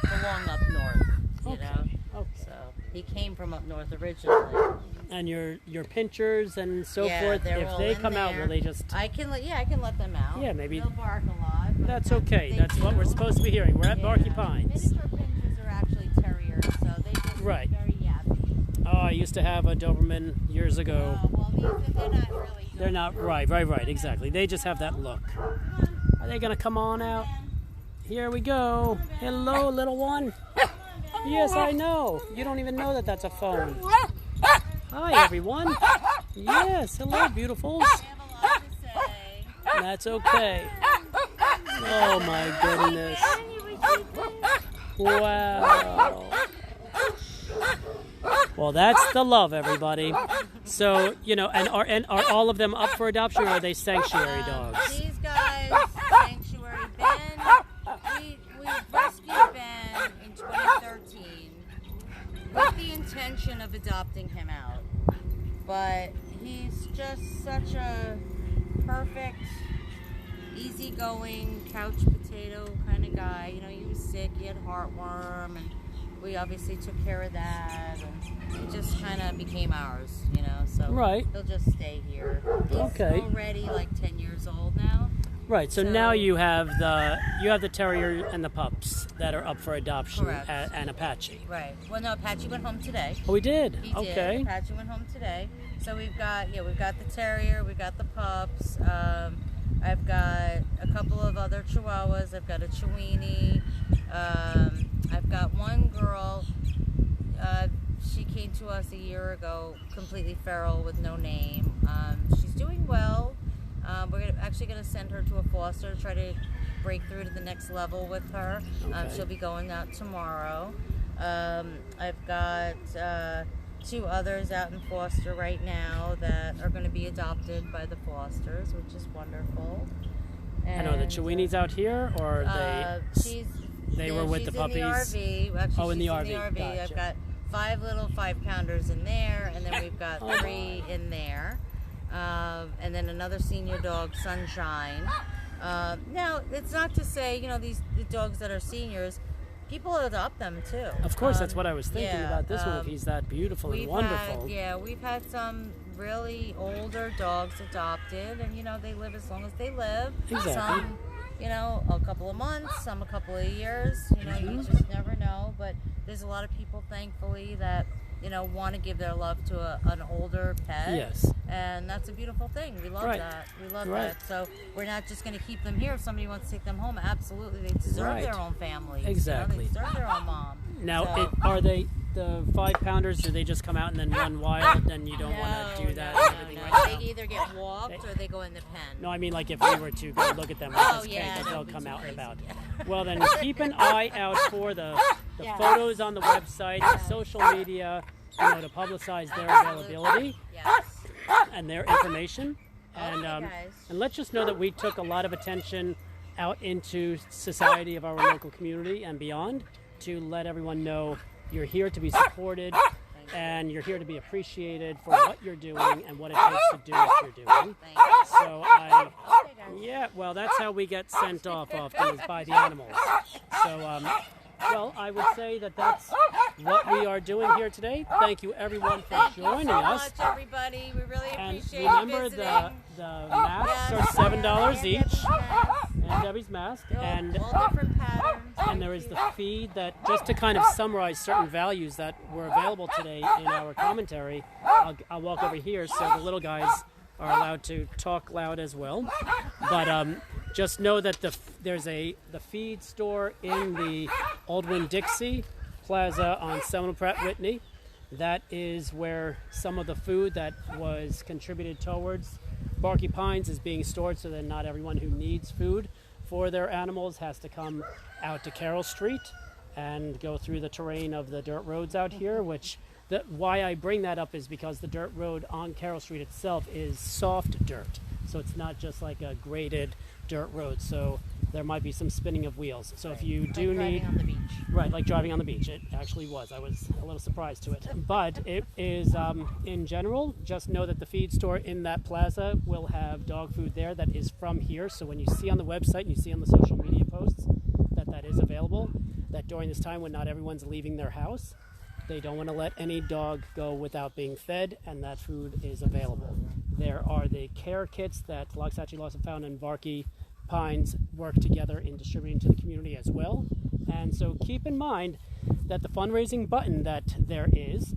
belong up north, you know. Okay. So he came from up north originally. And your pinchers and so Yeah, forth, they're if all they in come out, there. will they just... I can let them out. Yeah, maybe- They'll bark a lot. But That's okay. they That's what do. we're supposed to be hearing. We're at Barky Yeah. Pines. Miniature pinchers are actually terriers, so they just Right. very yappy. Oh, I used to have a Doberman years ago. Well, they're not really. They're not... Right, exactly. They just have that look. Are they going to come on out? Here we go. Hello, little one. Yes, I know. You don't even know that that's a phone. Hi, everyone. Yes, hello, beautifuls. They have a lot to say. That's okay. Oh, my goodness. Wow. Well, that's the love, everybody. So, and are all of them up for adoption, or are they sanctuary dogs? These guys, Sanctuary Ben, we rescued Ben in 2013 with the intention of adopting him out. But he's just such a perfect, easygoing, couch potato kind of guy. He was sick, he had heartworm, and we obviously took care of that, and he just kind of became ours, so Right. he'll just stay here. He's Okay. already like 10 years old now. Right. So So- now you have the terrier and the pups that are up for adoption, Correct. and Apache. Right. Well, no, Apache went home today. Oh, we did. He Okay. did. Apache went home today. So we've got the terrier, we've got the pups. I've got a couple of other chihuahuas. I've got a Chiweenie. I've got one girl. She came to us a year ago, completely feral with no name. She's doing well. We're actually going to send her to a foster to try to break through to the next level with her. Okay. She'll be going out tomorrow. I've got 2 others out in foster right now that are going to be adopted by the fosters, which is wonderful. And are the Chiweenie's out here, or are they were with the puppies? She's in the RV. Actually, Oh, in the she's RV. In the RV. Gotcha. I've got 5 little 5-pounders in there, and then we've got Oh, 3 in there. And then another senior dog, Sunshine, Now, it's not to say, the dogs that are seniors, people adopt them too. Of course, that's what I was thinking yeah, about this one, if he's that beautiful and wonderful. We've had some really older dogs adopted, and, they live as long as they live. Exactly. Some, a couple of months, some a couple of years, you just never know, but there's a lot of people, thankfully, that want to give their love to an older pet. Yes. And that's a beautiful thing. We love that. We love that. So we're not just going to keep them here. If somebody wants to take them home, absolutely. They deserve their own family. Exactly. They deserve their own mom. Now, are they the 5-pounders? Do they just come out and then run wild, and you don't want to do that? They either get walked or they go in the pen. No, I mean, like, if we were to go look at them with this cage, they'll come out and about. Well, then keep an eye out for the photos on the website, the social media, to publicize their availability and their information. And let's just know that we took a lot of attention out into society of our local community and beyond to let everyone know you're here to be supported and you're here to be appreciated for what you're doing and what it takes to do what you're doing. So well, that's how we get sent off often, is by the animals. So well, I would say that that's what we are doing here today. Thank you, everyone, for joining us. Thank you so much, everybody. We really appreciate you remember, visiting. the masks are $7 each, and Debbie's mask, and all different patterns. And there is the feed that, just to kind of summarize certain values that were available today in our commentary. I'll walk over here so the little guys are allowed to talk loud as well. But just know that there's the feed store in the Old Winn-Dixie Plaza on Seminole Pratt Whitney. That is where some of the food that was contributed towards Barky Pines is being stored, so that not everyone who needs food for their animals has to come out to Carroll Street and go through the terrain of the dirt roads out here, why I bring that up is because the dirt road on Carroll Street itself is soft dirt. So it's not just like a graded dirt road. So there might be some spinning of wheels. So if you do need... driving on the beach. Right, like driving on the beach. It actually was. I was a little surprised to it. But it is, in general, just know that the feed store in that plaza will have dog food there that is from here. So when you see on the website and you see on the social media posts that is available, that during this time when not everyone's leaving their house, they don't want to let any dog go without being fed, and that food is available. There are the care kits that Loxahatchee Lost and Found and Barky Pines work together in distributing to the community as well. And so keep in mind that the fundraising button that there is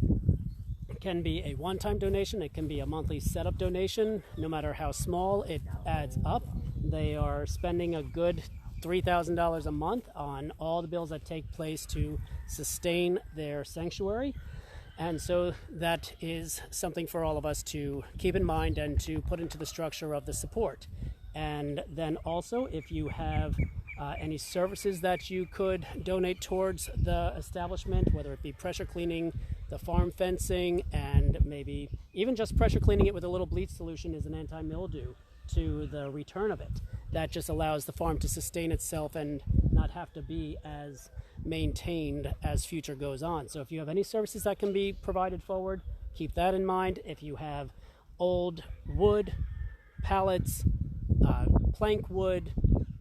can be a one-time donation, it can be a monthly setup donation. No matter how small, it adds up. They are spending a good $3,000 a month on all the bills that take place to sustain their sanctuary. And so that is something for all of us to keep in mind and to put into the structure of the support. And then also, if you have any services that you could donate towards the establishment, whether it be pressure cleaning, the farm fencing, and maybe even just pressure cleaning it with a little bleach solution is an anti-mildew to the return of it. That just allows the farm to sustain itself and not have to be as maintained as future goes on. So if you have any services that can be provided forward, keep that in mind. If you have old wood, pallets, plank wood,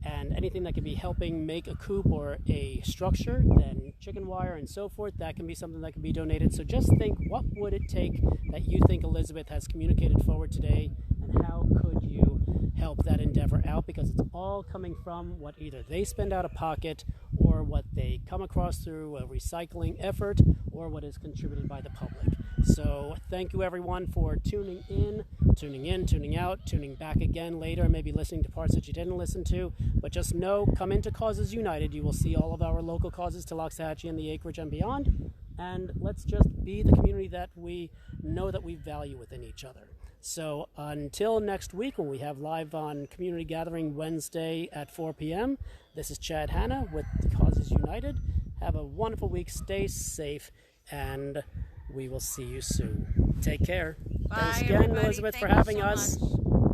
and anything that can be helping make a coop or a structure, then chicken wire and so forth, that can be something that can be donated. So just think, what would it take that you think Elizabeth has communicated forward today, and how could you help that endeavor out? Because it's all coming from what either they spend out of pocket or what they come across through a recycling effort or what is contributed by the public. So thank you everyone for tuning in, tuning out, tuning back again later, maybe listening to parts that you didn't listen to. But just know, come into Causes United. You will see all of our local causes to Loxahatchee and the acreage and beyond. And let's just be the community that we know that we value within each other. So until next week, when we have live on Community Gathering Wednesday at 4 p.m., this is Chad Hanna with Causes United. Have a wonderful week. Stay safe, and we will see you soon. Take care. Bye, Thanks again, everybody. Elizabeth, Thank for you having so us. much.